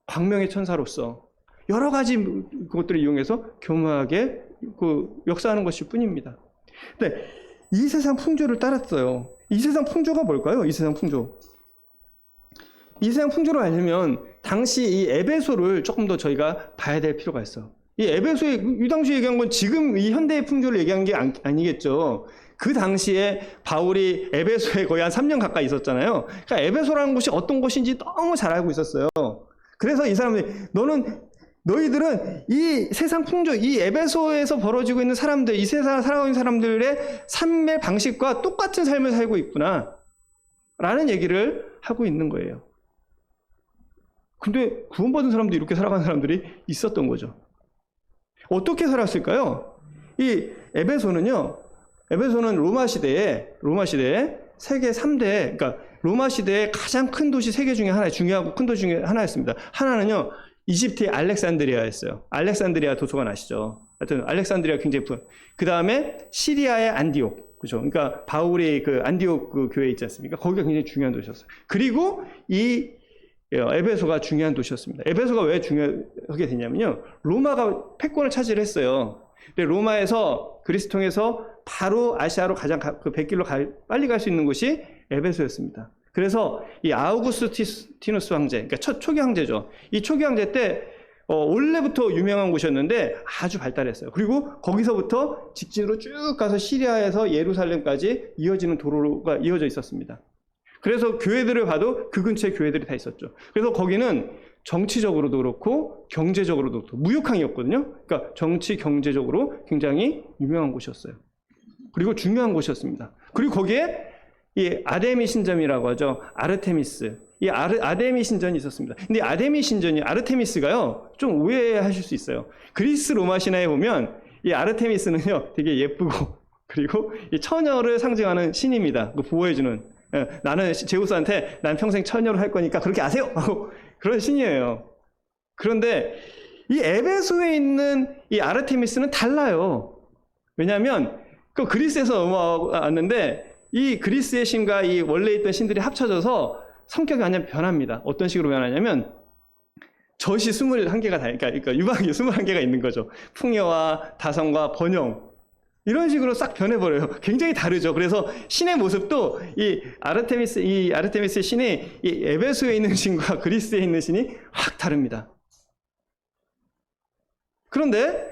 광명의 천사로서 여러 가지 것들을 이용해서 교묘하게 역사하는 것일 뿐입니다. 근데 이 세상 풍조를 따랐어요. 이 세상 풍조가 뭘까요? 이 세상 풍조. 이 세상 풍조를 알려면 당시 이 에베소를 조금 더 저희가 봐야 될 필요가 있어요. 이 에베소에 이 당시 얘기한 건 지금 이 현대의 풍조를 얘기한 게 아니겠죠. 그 당시에 바울이 에베소에 거의 한 3년 가까이 있었잖아요. 그러니까 에베소라는 곳이 어떤 곳인지 너무 잘 알고 있었어요. 그래서 이 사람들이 너희들은 이 세상 풍조, 이 에베소에서 벌어지고 있는 사람들, 이 세상을 살아가고 있는 사람들의 삶의 방식과 똑같은 삶을 살고 있구나 라는 얘기를 하고 있는 거예요. 근데 구원받은 사람도 이렇게 살아가는 사람들이 있었던 거죠. 어떻게 살았을까요? 이 에베소는 로마 시대에 세계 3대, 그러니까 로마 시대의 가장 큰 도시 3개 중에 하나, 중요하고 큰 도시 중에 하나였습니다. 하나는요, 이집트의 알렉산드리아였어요. 알렉산드리아 도서관 아시죠? 하여튼 알렉산드리아 굉장히 그 다음에 시리아의 안디옥, 그죠? 그러니까 바울이 그 안디옥 그 교회 있지 않습니까? 거기가 굉장히 중요한 도시였어요. 그리고 이 에베소가 중요한 도시였습니다. 에베소가 왜 중요하게 됐냐면요, 로마가 패권을 차지를 했어요. 근데 로마에서 그리스 통해서 바로 아시아로 가장 그 백길로 빨리 갈 수 있는 곳이 에베소였습니다. 그래서 이 아우구스티누스 황제, 그러니까 초기 황제죠. 이 초기 황제 때 원래부터 유명한 곳이었는데 아주 발달했어요. 그리고 거기서부터 직진으로 쭉 가서 시리아에서 예루살렘까지 이어지는 도로가 이어져 있었습니다. 그래서 교회들을 봐도 그 근처에 교회들이 다 있었죠. 그래서 거기는 정치적으로도 그렇고 경제적으로도 그렇고 무역항이었거든요. 그러니까 정치, 경제적으로 굉장히 유명한 곳이었어요. 그리고 중요한 곳이었습니다. 그리고 거기에 이 아데미 신전이라고 하죠. 아르테미스. 이 아데미 신전이 있었습니다. 근데 아데미 신전이 아르테미스가요, 좀 오해하실 수 있어요. 그리스 로마 신화에 보면 이 아르테미스는요, 되게 예쁘고 그리고 이 처녀를 상징하는 신입니다. 그 보호해주는. 나는 제우스한테 난 평생 처녀로 할 거니까 그렇게 아세요! 하고 그런 신이에요. 그런데 이 에베소에 있는 이 아르테미스는 달라요. 왜냐하면 그 그리스에서 넘어왔는데 이 그리스의 신과 이 원래 있던 신들이 합쳐져서 성격이 완전 변합니다. 어떤 식으로 변하냐면 젖이 21개가 다, 그러니까 유방이 21개가 있는 거죠. 풍요와 다성과 번영 이런 식으로 싹 변해버려요. 굉장히 다르죠. 그래서 신의 모습도 이 아르테미스의 신이 이 에베소에 있는 신과 그리스에 있는 신이 확 다릅니다. 그런데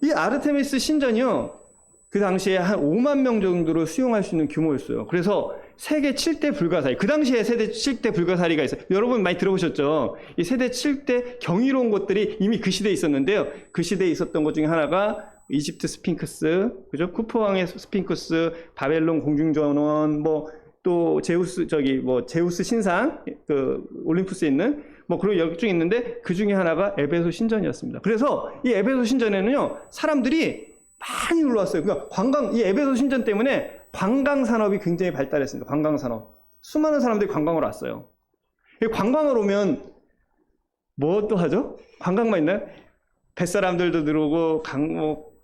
이 아르테미스 신전이요, 그 당시에 한 5만 명 정도를 수용할 수 있는 규모였어요. 그래서 세계 7대 불가사리, 그 당시에 세계 7대 불가사리가 있어요. 여러분 많이 들어보셨죠? 이 세계 7대 경이로운 곳들이 이미 그 시대에 있었는데요. 그 시대에 있었던 것 중에 하나가 이집트 스핑크스, 그죠? 쿠프왕의 스핑크스, 바벨론 공중전원, 뭐 또 제우스 신상, 그 올림푸스에 있는 뭐 그런 여기 중 있는데 그 중에 하나가 에베소 신전이었습니다. 그래서 이 에베소 신전에는요, 사람들이 많이 놀러 왔어요. 그러니까 이 에베소 신전 때문에 관광 산업이 굉장히 발달했습니다. 관광 산업. 수많은 사람들이 관광을 왔어요. 관광을 오면 뭐 또 하죠? 관광만 있나요? 뱃사람들도 들어오고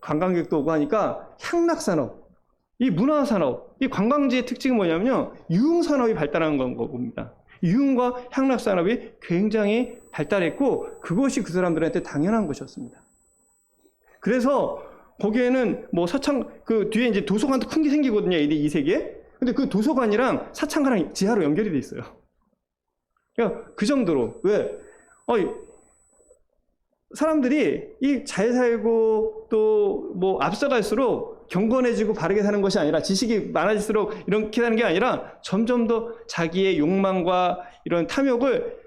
관광객도 오고 하니까 향락 산업, 이 문화 산업, 이 관광지의 특징은 뭐냐면요, 유흥 산업이 발달한 겁니다. 유흥과 향락 산업이 굉장히 발달했고 그것이 그 사람들한테 당연한 것이었습니다. 그래서 거기에는 뭐 그 뒤에 이제 도서관도 큰 게 생기거든요, 이 세계에. 근데 그 도서관이랑 사창가랑 지하로 연결이 돼 있어요. 그러니까 그 정도로. 왜? 사람들이 이 잘 살고 또 뭐 앞서갈수록 경건해지고 바르게 사는 것이 아니라, 지식이 많아질수록 이렇게 사는 게 아니라 점점 더 자기의 욕망과 이런 탐욕을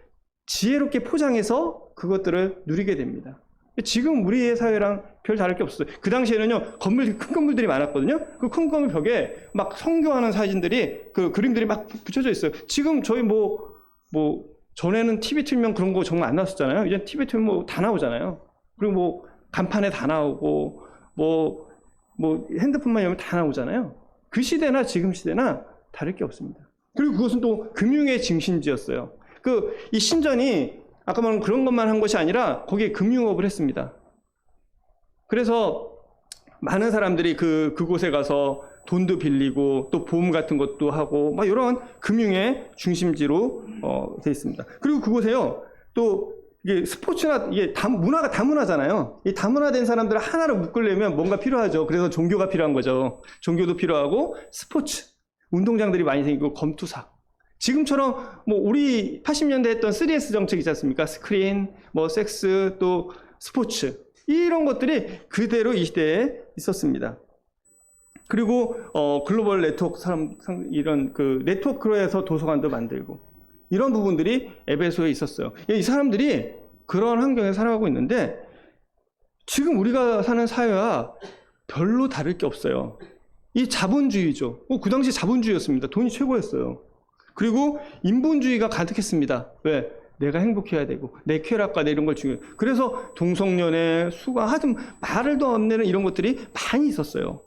지혜롭게 포장해서 그것들을 누리게 됩니다. 지금 우리의 사회랑 별 다를 게 없었어요. 그 당시에는요, 큰 건물들이 많았거든요. 그 큰 건물 벽에 막 성교하는 사진들이, 그 그림들이 막 붙여져 있어요. 지금 저희 전에는 TV 틀면 그런 거 정말 안 나왔었잖아요. 이제 TV 틀면 뭐 다 나오잖아요. 그리고 뭐 간판에 다 나오고, 뭐 핸드폰만 열면 다 나오잖아요. 그 시대나 지금 시대나 다를 게 없습니다. 그리고 그것은 또 금융의 중심지였어요. 이 신전이 아까 말한 그런 것만 한 것이 아니라 거기에 금융업을 했습니다. 그래서 많은 사람들이 그곳에 가서 돈도 빌리고 또 보험 같은 것도 하고 막 이런 금융의 중심지로 돼 있습니다. 그리고 그곳에요, 또 이게 스포츠나 이게 문화가 다문화잖아요. 이 다문화된 사람들을 하나로 묶으려면 뭔가 필요하죠. 그래서 종교가 필요한 거죠. 종교도 필요하고 스포츠, 운동장들이 많이 생기고 검투사. 지금처럼 뭐 우리 80년대 했던 3S 정책 있지 않습니까? 스크린, 뭐 섹스, 또 스포츠, 이런 것들이 그대로 이 시대에 있었습니다. 그리고 글로벌 네트워크 이런 그 네트워크로 해서 도서관도 만들고 이런 부분들이 에베소에 있었어요. 이 사람들이 그런 환경에 살아가고 있는데 지금 우리가 사는 사회와 별로 다를 게 없어요. 이 자본주의죠. 그 당시 자본주의였습니다. 돈이 최고였어요. 그리고 인본주의가 가득했습니다. 왜? 내가 행복해야 되고 내 쾌락과 이런 걸 중요해요. 그래서 동성연애, 수가, 하여튼 말도 안 되는 이런 것들이 많이 있었어요.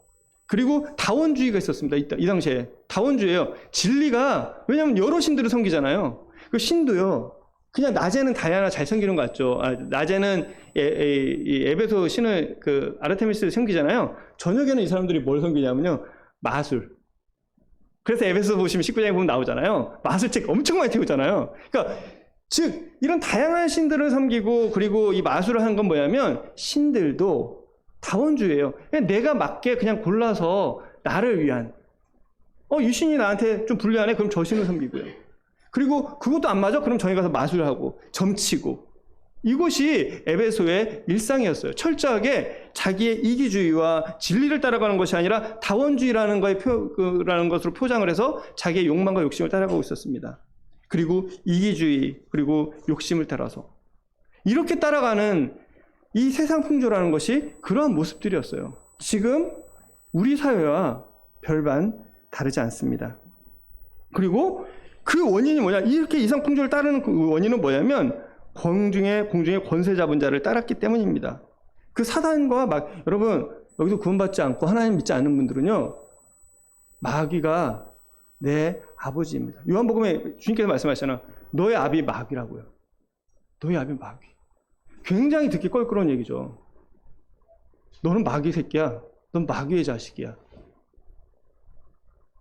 그리고 다원주의가 있었습니다. 이 당시에. 다원주의예요. 진리가, 왜냐하면 여러 신들을 섬기잖아요. 그 신도요, 그냥 낮에는 다이아나 잘 섬기는 것 같죠. 낮에는 에베소 신을, 아르테미스를 섬기잖아요. 저녁에는 이 사람들이 뭘 섬기냐면요, 마술. 그래서 에베소 보시면 19장에 보면 나오잖아요. 마술책 엄청 많이 태우잖아요. 그러니까 즉 이런 다양한 신들을 섬기고 그리고 이 마술을 하는 건 뭐냐면 신들도 다원주의예요. 그냥 내가 맞게 그냥 골라서 나를 위한. 이 신이 나한테 좀 불리하네? 그럼 저 신을 섬기고요. 그리고 그것도 안 맞아? 그럼 저희 가서 마술하고 점치고. 이것이 에베소의 일상이었어요. 철저하게 자기의 이기주의와 진리를 따라가는 것이 아니라 다원주의라는 것으로 포장을 해서 자기의 욕망과 욕심을 따라가고 있었습니다. 그리고 이기주의, 그리고 욕심을 따라서. 이렇게 따라가는 이 세상 풍조라는 것이 그러한 모습들이었어요. 지금 우리 사회와 별반 다르지 않습니다. 그리고 그 원인이 뭐냐? 이렇게 이상 풍조를 따르는 그 원인은 뭐냐면 공중의 권세 잡은 자를 따랐기 때문입니다. 그 사단과 여러분 여기서 구원받지 않고 하나님 믿지 않는 분들은요, 마귀가 내 아버지입니다. 요한복음에 주님께서 말씀하시잖아. 너의 아비 마귀라고요. 너의 아비 마귀. 굉장히 듣기 껄끄러운 얘기죠. 너는 마귀 새끼야. 넌 마귀의 자식이야.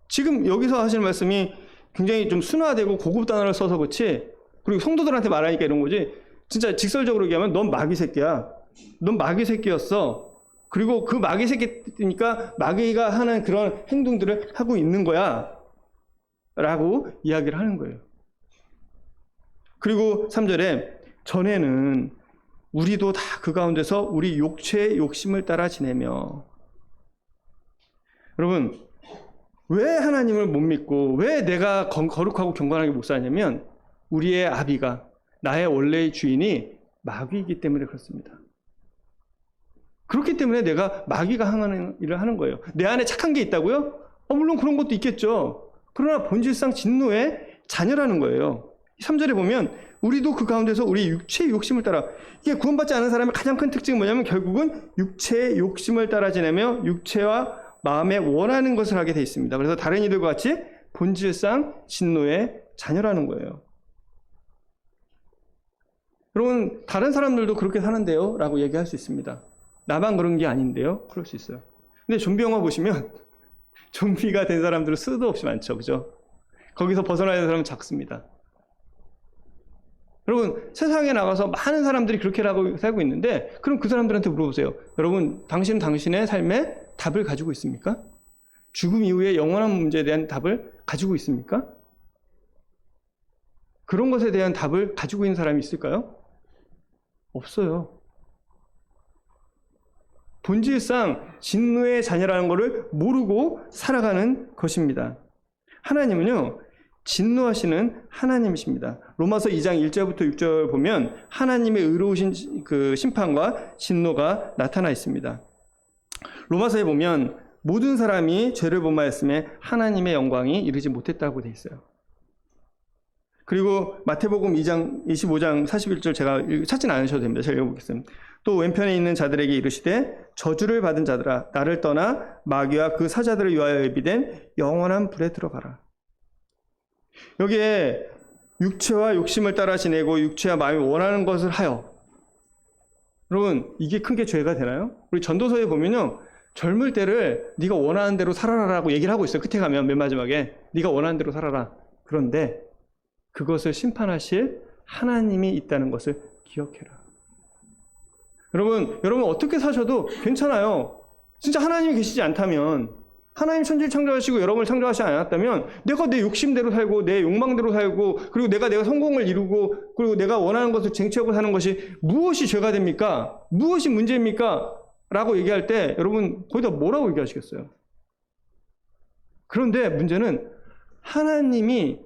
지금 여기서 하시는 말씀이 굉장히 좀 순화되고 고급 단어를 써서 그렇지, 그리고 성도들한테 말하니까 이런 거지, 진짜 직설적으로 얘기하면 넌 마귀 새끼야. 넌 마귀 새끼였어. 그리고 그 마귀 새끼니까 마귀가 하는 그런 행동들을 하고 있는 거야. 라고 이야기를 하는 거예요. 그리고 3절에 전에는 우리도 다 그 가운데서 우리 육체의 욕심을 따라 지내며. 여러분, 왜 하나님을 못 믿고 왜 내가 거룩하고 경건하게 못 사냐면 우리의 아비가, 나의 원래의 주인이 마귀이기 때문에 그렇습니다. 그렇기 때문에 내가 마귀가 하는 일을 하는 거예요. 내 안에 착한 게 있다고요? 물론 그런 것도 있겠죠. 그러나 본질상 진노의 자녀라는 거예요. 3절에 보면 우리도 그 가운데서 우리 육체의 욕심을 따라. 이게 구원받지 않은 사람의 가장 큰 특징은 뭐냐면 결국은 육체의 욕심을 따라 지내며 육체와 마음에 원하는 것을 하게 돼 있습니다. 그래서 다른 이들과 같이 본질상 진노의 자녀라는 거예요. 여러분, 다른 사람들도 그렇게 사는데요? 라고 얘기할 수 있습니다. 나만 그런 게 아닌데요? 그럴 수 있어요. 근데 좀비 영화 보시면 좀비가 된 사람들은 수도 없이 많죠. 그죠? 거기서 벗어나야 되는 사람은 작습니다. 여러분, 세상에 나가서 많은 사람들이 그렇게 살고 있는데, 그럼 그 사람들한테 물어보세요. 여러분, 당신은 당신의 삶에 답을 가지고 있습니까? 죽음 이후에 영원한 문제에 대한 답을 가지고 있습니까? 그런 것에 대한 답을 가지고 있는 사람이 있을까요? 없어요. 본질상 진노의 자녀라는 것을 모르고 살아가는 것입니다. 하나님은요, 진노하시는 하나님이십니다. 로마서 2장 1절부터 6절 보면 하나님의 의로우신 그 심판과 진노가 나타나 있습니다. 로마서에 보면 모든 사람이 죄를 범하였음에 하나님의 영광이 이르지 못했다고 되어 있어요. 그리고 마태복음 25장 41절 제가 찾지는 않으셔도 됩니다. 제가 읽어보겠습니다. 또 왼편에 있는 자들에게 이르시되 저주를 받은 자들아 나를 떠나 마귀와 그 사자들을 위하여 예비된 영원한 불에 들어가라. 여기에 육체와 욕심을 따라 지내고 육체와 마음이 원하는 것을 하여. 여러분, 이게 크게 죄가 되나요? 우리 전도서에 보면요, 젊을 때를 네가 원하는 대로 살아라라고 얘기를 하고 있어요. 끝에 가면 맨 마지막에 네가 원하는 대로 살아라. 그런데 그것을 심판하실 하나님이 있다는 것을 기억해라. 여러분 어떻게 사셔도 괜찮아요. 진짜 하나님이 계시지 않다면, 하나님 천지를 창조하시고 여러분을 창조하시지 않았다면 내가 내 욕심대로 살고 내 욕망대로 살고 그리고 내가 성공을 이루고 그리고 내가 원하는 것을 쟁취하고 사는 것이 무엇이 죄가 됩니까? 무엇이 문제입니까? 라고 얘기할 때 여러분 거기다 뭐라고 얘기하시겠어요? 그런데 문제는 하나님이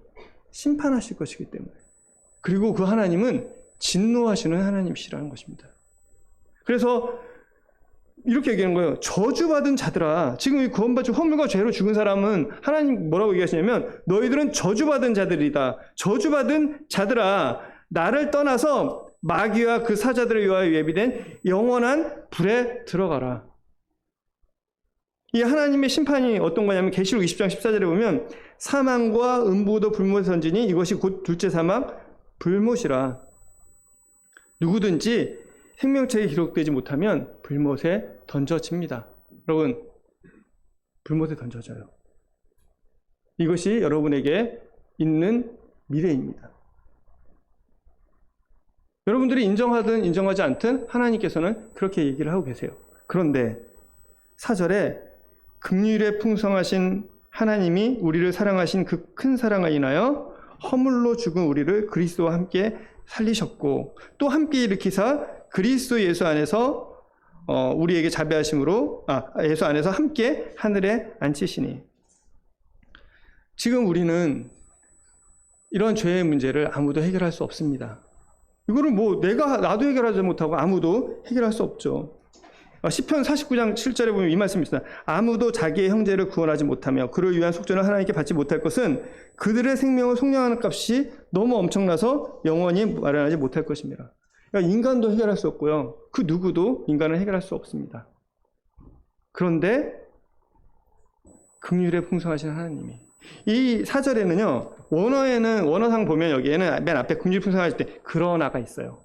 심판하실 것이기 때문에, 그리고 그 하나님은 진노하시는 하나님이시라는 것입니다. 그래서 이렇게 얘기하는 거예요. 저주받은 자들아. 지금 이 구원받지 허물과 죄로 죽은 사람은 하나님 뭐라고 얘기하시냐면 너희들은 저주받은 자들이다. 저주받은 자들아, 나를 떠나서 마귀와 그 사자들을 위하여 예비된 영원한 불에 들어가라. 이 하나님의 심판이 어떤 거냐면 계시록 20장 14절에 보면 사망과 음부도 불못에 던지니 이것이 곧 둘째 사막 불못이라. 누구든지 생명책에 기록되지 못하면 불못에 던져집니다. 여러분, 불못에 던져져요. 이것이 여러분에게 있는 미래입니다. 여러분들이 인정하든 인정하지 않든 하나님께서는 그렇게 얘기를 하고 계세요. 그런데 4절에 긍휼에 풍성하신 하나님이 우리를 사랑하신 그 큰 사랑을 인하여 허물로 죽은 우리를 그리스도와 함께 살리셨고 또 함께 일으키사 그리스도 예수 안에서 우리에게 자비하심으로 예수 안에서 함께 하늘에 앉히시니. 지금 우리는 이런 죄의 문제를 아무도 해결할 수 없습니다. 이거를 나도 해결하지 못하고 아무도 해결할 수 없죠. 시편 49장 7절에 보면 이 말씀이 있습니다. 아무도 자기의 형제를 구원하지 못하며 그를 위한 속전을 하나님께 받지 못할 것은 그들의 생명을 속량하는 값이 너무 엄청나서 영원히 마련하지 못할 것입니다. 그러니까 인간도 해결할 수 없고요. 그 누구도 인간을 해결할 수 없습니다. 그런데 긍휼에 풍성하신 하나님이 이 4절에는요. 원어상 보면 여기에는 맨 앞에 긍휼 풍성하실 때 그러나가 있어요.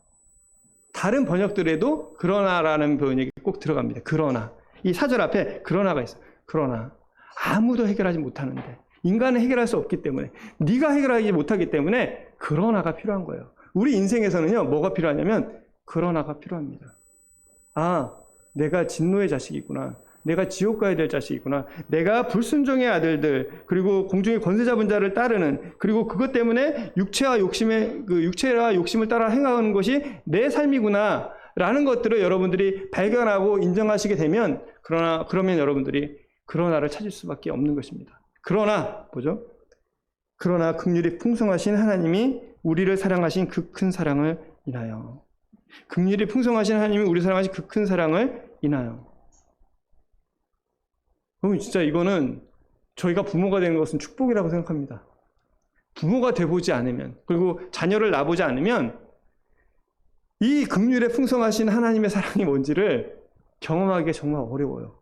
다른 번역들에도 그러나라는 번역이 꼭 들어갑니다. 그러나. 이 4절 앞에 그러나가 있어요. 그러나 아무도 해결하지 못하는데 인간은 해결할 수 없기 때문에 네가 해결하지 못하기 때문에 그러나가 필요한 거예요. 우리 인생에서는요. 뭐가 필요하냐면 그러나가 필요합니다. 내가 진노의 자식이구나. 내가 지옥 가야 될 자식이구나. 내가 불순종의 아들들, 그리고 공중의 권세 잡은 자를 따르는, 그리고 그것 때문에 육체와 욕심을 따라 행하는 것이 내 삶이구나 라는 것들을 여러분들이 발견하고 인정하시게 되면 그러면 여러분들이 그러나를 찾을 수밖에 없는 것입니다. 그러나 그러나 긍휼이 풍성하신 하나님이 우리를 사랑하신 그 큰 사랑을 인하여. 긍휼이 풍성하신 하나님이 우리를 사랑하신 그 큰 사랑을 인하여. 진짜 이거는 저희가 부모가 되는 것은 축복이라고 생각합니다. 부모가 돼보지 않으면, 그리고 자녀를 낳아보지 않으면 이 긍휼에 풍성하신 하나님의 사랑이 뭔지를 경험하기가 정말 어려워요.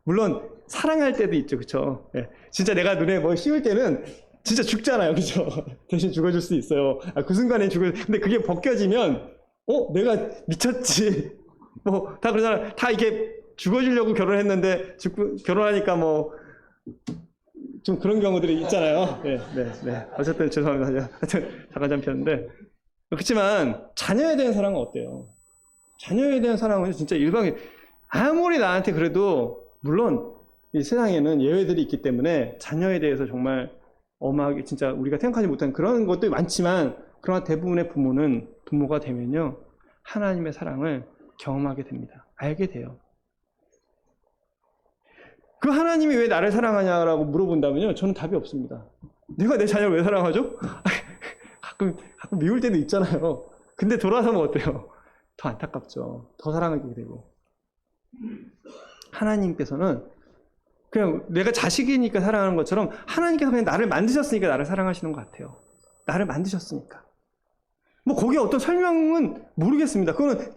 물론 사랑할 때도 있죠. 그렇죠? 진짜 내가 눈에 뭐 씌울 때는 진짜 죽잖아요. 그렇죠? 대신 죽어줄 수 있어요. 그 순간에 근데 그게 벗겨지면 내가 미쳤지. 다 그러잖아. 다 이렇게 죽어주려고 결혼했는데 결혼하니까 좀 그런 경우들이 있잖아요. 네. 어쨌든 죄송합니다. 하여튼 잠깐 잡혔는데. 그렇지만 자녀에 대한 사랑은 어때요? 자녀에 대한 사랑은 진짜 아무리 나한테 그래도 물론 이 세상에는 예외들이 있기 때문에 자녀에 대해서 정말 엄하게 진짜 우리가 생각하지 못한 그런 것도 많지만 그러나 대부분의 부모가 되면요. 하나님의 사랑을 경험하게 됩니다. 알게 돼요. 그 하나님이 왜 나를 사랑하냐라고 물어본다면요. 저는 답이 없습니다. 내가 내 자녀를 왜 사랑하죠? 가끔 미울 때도 있잖아요. 근데 돌아서면 어때요? 더 안타깝죠. 더 사랑하게 되고. 하나님께서는 그냥 내가 자식이니까 사랑하는 것처럼 하나님께서 그냥 나를 만드셨으니까 나를 사랑하시는 것 같아요. 나를 만드셨으니까. 거기에 어떤 설명은 모르겠습니다. 그거는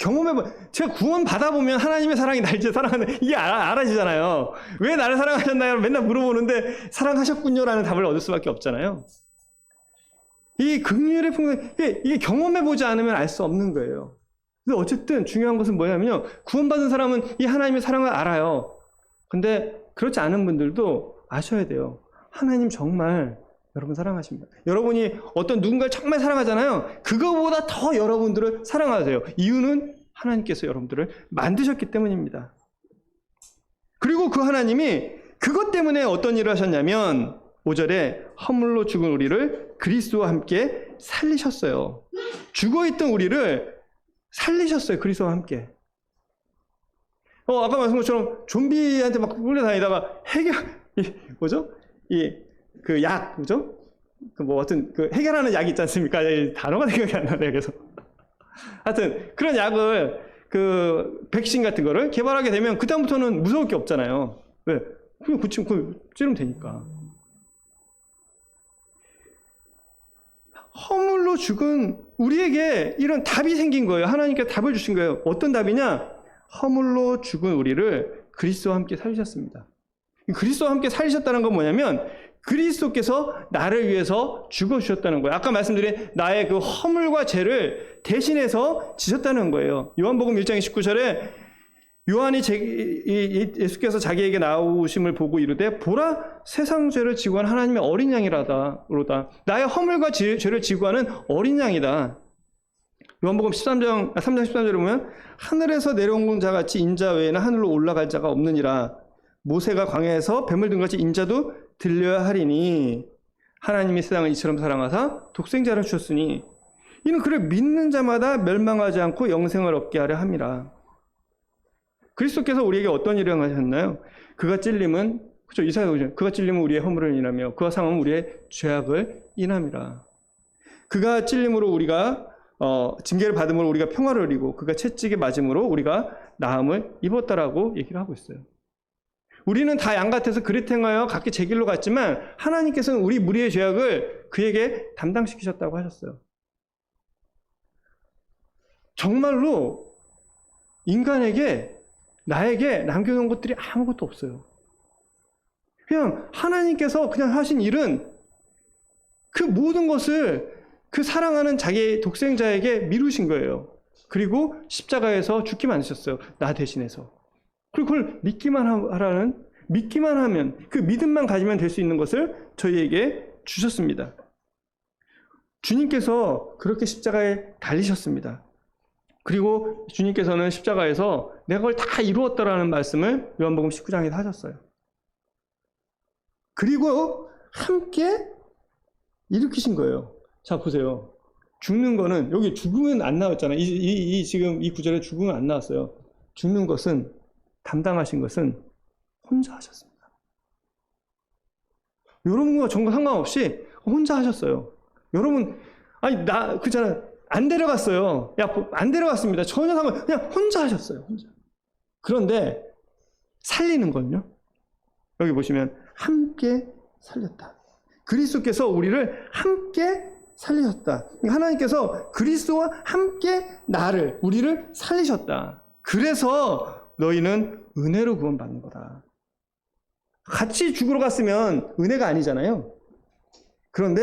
제가 구원 받아보면 하나님의 사랑이 날 이제 사랑하는, 이게 알아지잖아요. 왜 나를 사랑하셨나요? 맨날 물어보는데 사랑하셨군요라는 답을 얻을 수밖에 없잖아요. 이 긍휼의 풍성, 이게 경험해보지 않으면 알 수 없는 거예요. 근데 어쨌든 중요한 것은 뭐냐면요. 구원받은 사람은 이 하나님의 사랑을 알아요. 근데 그렇지 않은 분들도 아셔야 돼요. 하나님 정말 여러분 사랑하십니다. 여러분이 어떤 누군가를 정말 사랑하잖아요. 그거보다 더 여러분들을 사랑하세요. 이유는 하나님께서 여러분들을 만드셨기 때문입니다. 그리고 그 하나님이 그것 때문에 어떤 일을 하셨냐면 5절에 허물로 죽은 우리를 그리스도와 함께 살리셨어요. 죽어있던 우리를 살리셨어요. 그리스도와 함께. 아까 말씀한 것처럼 좀비한테 막 끌려다니다가 해결하는 약이 있지 않습니까? 단어가 생각이 안 나네요, 그래서. 하여튼, 그런 약을, 백신 같은 거를 개발하게 되면, 그다음부터는 무서울 게 없잖아요. 왜? 그냥 찌르면 되니까. 허물로 죽은 우리에게 이런 답이 생긴 거예요. 하나님께서 답을 주신 거예요. 어떤 답이냐? 허물로 죽은 우리를 그리스도와 함께 살리셨습니다. 그리스도와 함께 살리셨다는 건 뭐냐면 그리스도께서 나를 위해서 죽어주셨다는 거예요. 아까 말씀드린 나의 그 허물과 죄를 대신해서 지셨다는 거예요. 요한복음 1장 19절에 요한이 예수께서 자기에게 나오심을 보고 이르되 보라 세상 죄를 지고 한 하나님의 어린 양이로다. 나의 허물과 죄를 지고 하는 어린 양이다. 요한복음 3장 13절에 보면 하늘에서 내려온 자 같이 인자 외에는 하늘로 올라갈 자가 없느니라. 모세가 광야에서 뱀을 든 같이 인자도 들려야 하리니 하나님이 세상을 이처럼 사랑하사 독생자를 주셨으니 이는 그를 믿는 자마다 멸망하지 않고 영생을 얻게 하려 함이라. 그리스도께서 우리에게 어떤 일을 하셨나요? 그가 찔림은 그렇죠. 이사야 보죠. 그가 찔림은 우리의 허물을 인하며 그가 상함은 우리의 죄악을 인함이라. 그가 찔림으로 우리가 징계를 받음으로 우리가 평화를 누리고 그가 채찍에 맞음으로 우리가 나음을 입었다라고 얘기를 하고 있어요. 우리는 다 양 같아서 그릇 행하여 각기 제 길로 갔지만 하나님께서는 우리 무리의 죄악을 그에게 담당시키셨다고 하셨어요. 정말로 인간에게 나에게 남겨놓은 것들이 아무것도 없어요. 그냥 하나님께서 그냥 하신 일은 그 모든 것을 그 사랑하는 자기의 독생자에게 미루신 거예요. 그리고 십자가에서 죽기만 하셨어요. 나 대신해서. 그리고 그걸 믿기만 하면 그 믿음만 가지면 될 수 있는 것을 저희에게 주셨습니다. 주님께서 그렇게 십자가에 달리셨습니다. 그리고 주님께서는 십자가에서 내가 그걸 다 이루었다라는 말씀을 요한복음 19장에서 하셨어요. 그리고 함께 일으키신 거예요. 자, 보세요. 죽는 거는, 여기 죽음은 안 나왔잖아요. 지금 이 구절에 죽음은 안 나왔어요. 죽는 것은, 담당하신 것은 혼자 하셨습니다. 여러분과 정과 상관없이 혼자 하셨어요. 여러분, 그잖아. 안 데려갔어요. 안 데려갔습니다. 전혀 그냥 혼자 하셨어요. 혼자. 그런데 살리는 건요. 여기 보시면 함께 살렸다. 그리스도께서 우리를 함께 살리셨다. 하나님께서 그리스도와 함께 우리를 살리셨다. 그래서 너희는 은혜로 구원받는 거다. 같이 죽으러 갔으면 은혜가 아니잖아요. 그런데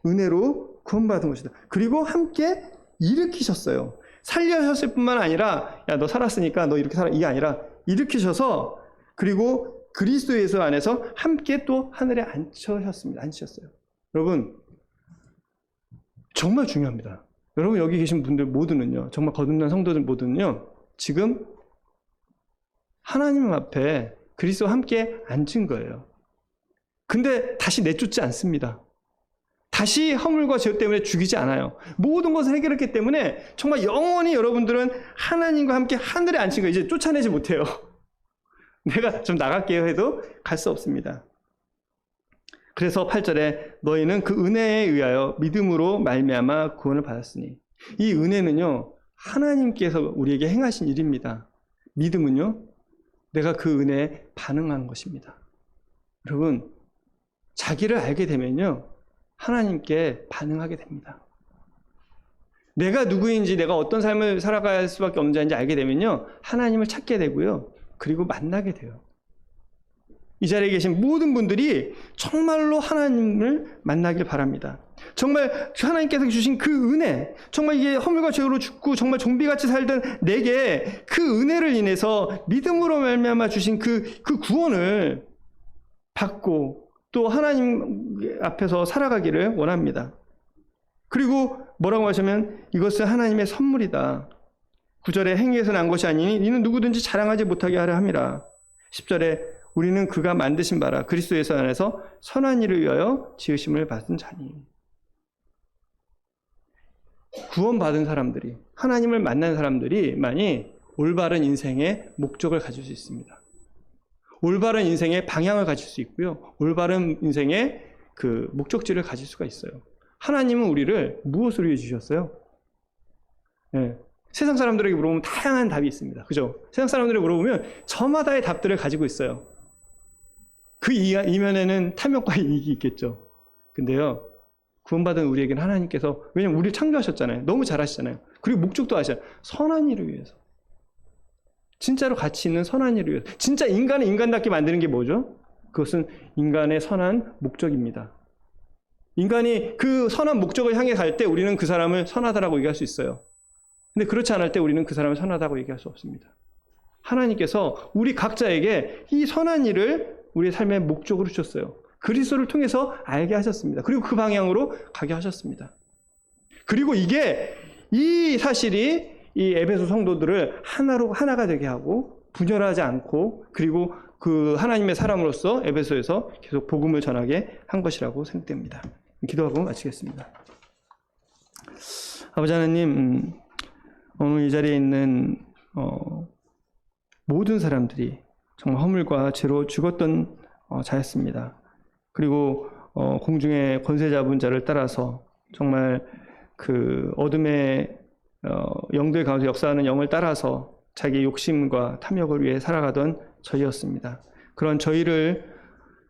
은혜로 구원받은 것이다. 그리고 함께 일으키셨어요. 살려셨을 뿐만 아니라 야, 너 살았으니까 너 이렇게 살아. 이게 아니라 일으키셔서 그리고 그리스도 예수 안에서 함께 또 하늘에 앉히셨어요. 여러분, 정말 중요합니다. 여러분 여기 계신 분들 모두는요, 정말 거듭난 성도들 모두는요, 지금 하나님 앞에 그리스도와 함께 앉은 거예요. 근데 다시 내쫓지 않습니다. 다시 허물과 죄 때문에 죽이지 않아요. 모든 것을 해결했기 때문에 정말 영원히 여러분들은 하나님과 함께 하늘에 앉힌 거예요. 이제 쫓아내지 못해요. 내가 좀 나갈게요 해도 갈 수 없습니다. 그래서 8절에 너희는 그 은혜에 의하여 믿음으로 말미암아 구원을 받았으니, 이 은혜는요 하나님께서 우리에게 행하신 일입니다. 믿음은요 내가 그 은혜에 반응하는 것입니다. 여러분, 자기를 알게 되면요 하나님께 반응하게 됩니다. 내가 누구인지, 내가 어떤 삶을 살아가야 할 수밖에 없는지 알게 되면요 하나님을 찾게 되고요, 그리고 만나게 돼요. 이 자리에 계신 모든 분들이 정말로 하나님을 만나길 바랍니다. 정말 하나님께서 주신 그 은혜, 정말 이게 허물과 죄로 죽고 정말 좀비같이 살던 내게 그 은혜를 인해서 믿음으로 말미암아 주신 그 구원을 받고 또 하나님 앞에서 살아가기를 원합니다. 그리고 뭐라고 하시면 이것은 하나님의 선물이다. 9절에 행위에서 난 것이 아니니 이는 누구든지 자랑하지 못하게 하려 함이라. 10절에 우리는 그가 만드신 바라 그리스도 예수 안에서 선한 일을 위하여 지으심을 받은 자니. 구원받은 사람들이, 하나님을 만난 사람들이만이 올바른 인생의 목적을 가질 수 있습니다. 올바른 인생의 방향을 가질 수 있고요, 올바른 인생의 그 목적지를 가질 수가 있어요. 하나님은 우리를 무엇으로 위해 주셨어요? 네. 세상 사람들에게 물어보면 다양한 답이 있습니다. 그죠? 세상 사람들에게 물어보면 저마다의 답들을 가지고 있어요. 그 이면에는 탐욕과 이익이 있겠죠. 근데요, 구원받은 우리에게는 하나님께서, 왜냐면 우리를 창조하셨잖아요. 너무 잘하시잖아요. 그리고 목적도 아시잖아요. 선한 일을 위해서. 진짜로 가치 있는 선한 일을 위해서. 진짜 인간을 인간답게 만드는 게 뭐죠? 그것은 인간의 선한 목적입니다. 인간이 그 선한 목적을 향해 갈 때 우리는 그 사람을 선하다라고 얘기할 수 있어요. 근데 그렇지 않을 때 우리는 그 사람을 선하다고 얘기할 수 없습니다. 하나님께서 우리 각자에게 이 선한 일을 우리의 삶의 목적으로 주셨어요. 그리스도를 통해서 알게 하셨습니다. 그리고 그 방향으로 가게 하셨습니다. 그리고 이게 이 사실이 이 에베소 성도들을 하나가 되게 하고 분열하지 않고 그리고 그 하나님의 사람으로서 에베소에서 계속 복음을 전하게 한 것이라고 생각됩니다. 기도하고 마치겠습니다. 아버지 하나님, 오늘 이 자리에 있는 모든 사람들이 정말 허물과 죄로 죽었던 자였습니다. 그리고 공중의 권세 잡은 자를 따라서 정말 그 어둠의 영들 가운데 역사하는 영을 따라서 자기의 욕심과 탐욕을 위해 살아가던 저희였습니다. 그런 저희를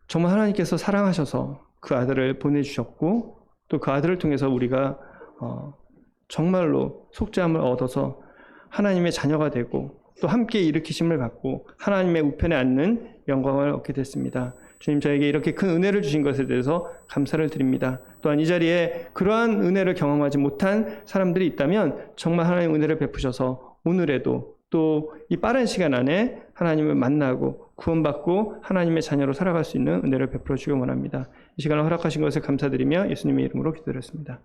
정말 하나님께서 사랑하셔서 그 아들을 보내주셨고 또 그 아들을 통해서 우리가 정말로 속죄함을 얻어서 하나님의 자녀가 되고 또 함께 일으키심을 받고 하나님의 우편에 앉는 영광을 얻게 됐습니다. 주님, 저에게 이렇게 큰 은혜를 주신 것에 대해서 감사를 드립니다. 또한 이 자리에 그러한 은혜를 경험하지 못한 사람들이 있다면 정말 하나님의 은혜를 베푸셔서 오늘에도 또 이 빠른 시간 안에 하나님을 만나고 구원받고 하나님의 자녀로 살아갈 수 있는 은혜를 베풀어 주기 원합니다. 이 시간을 허락하신 것에 감사드리며 예수님의 이름으로 기도드렸습니다.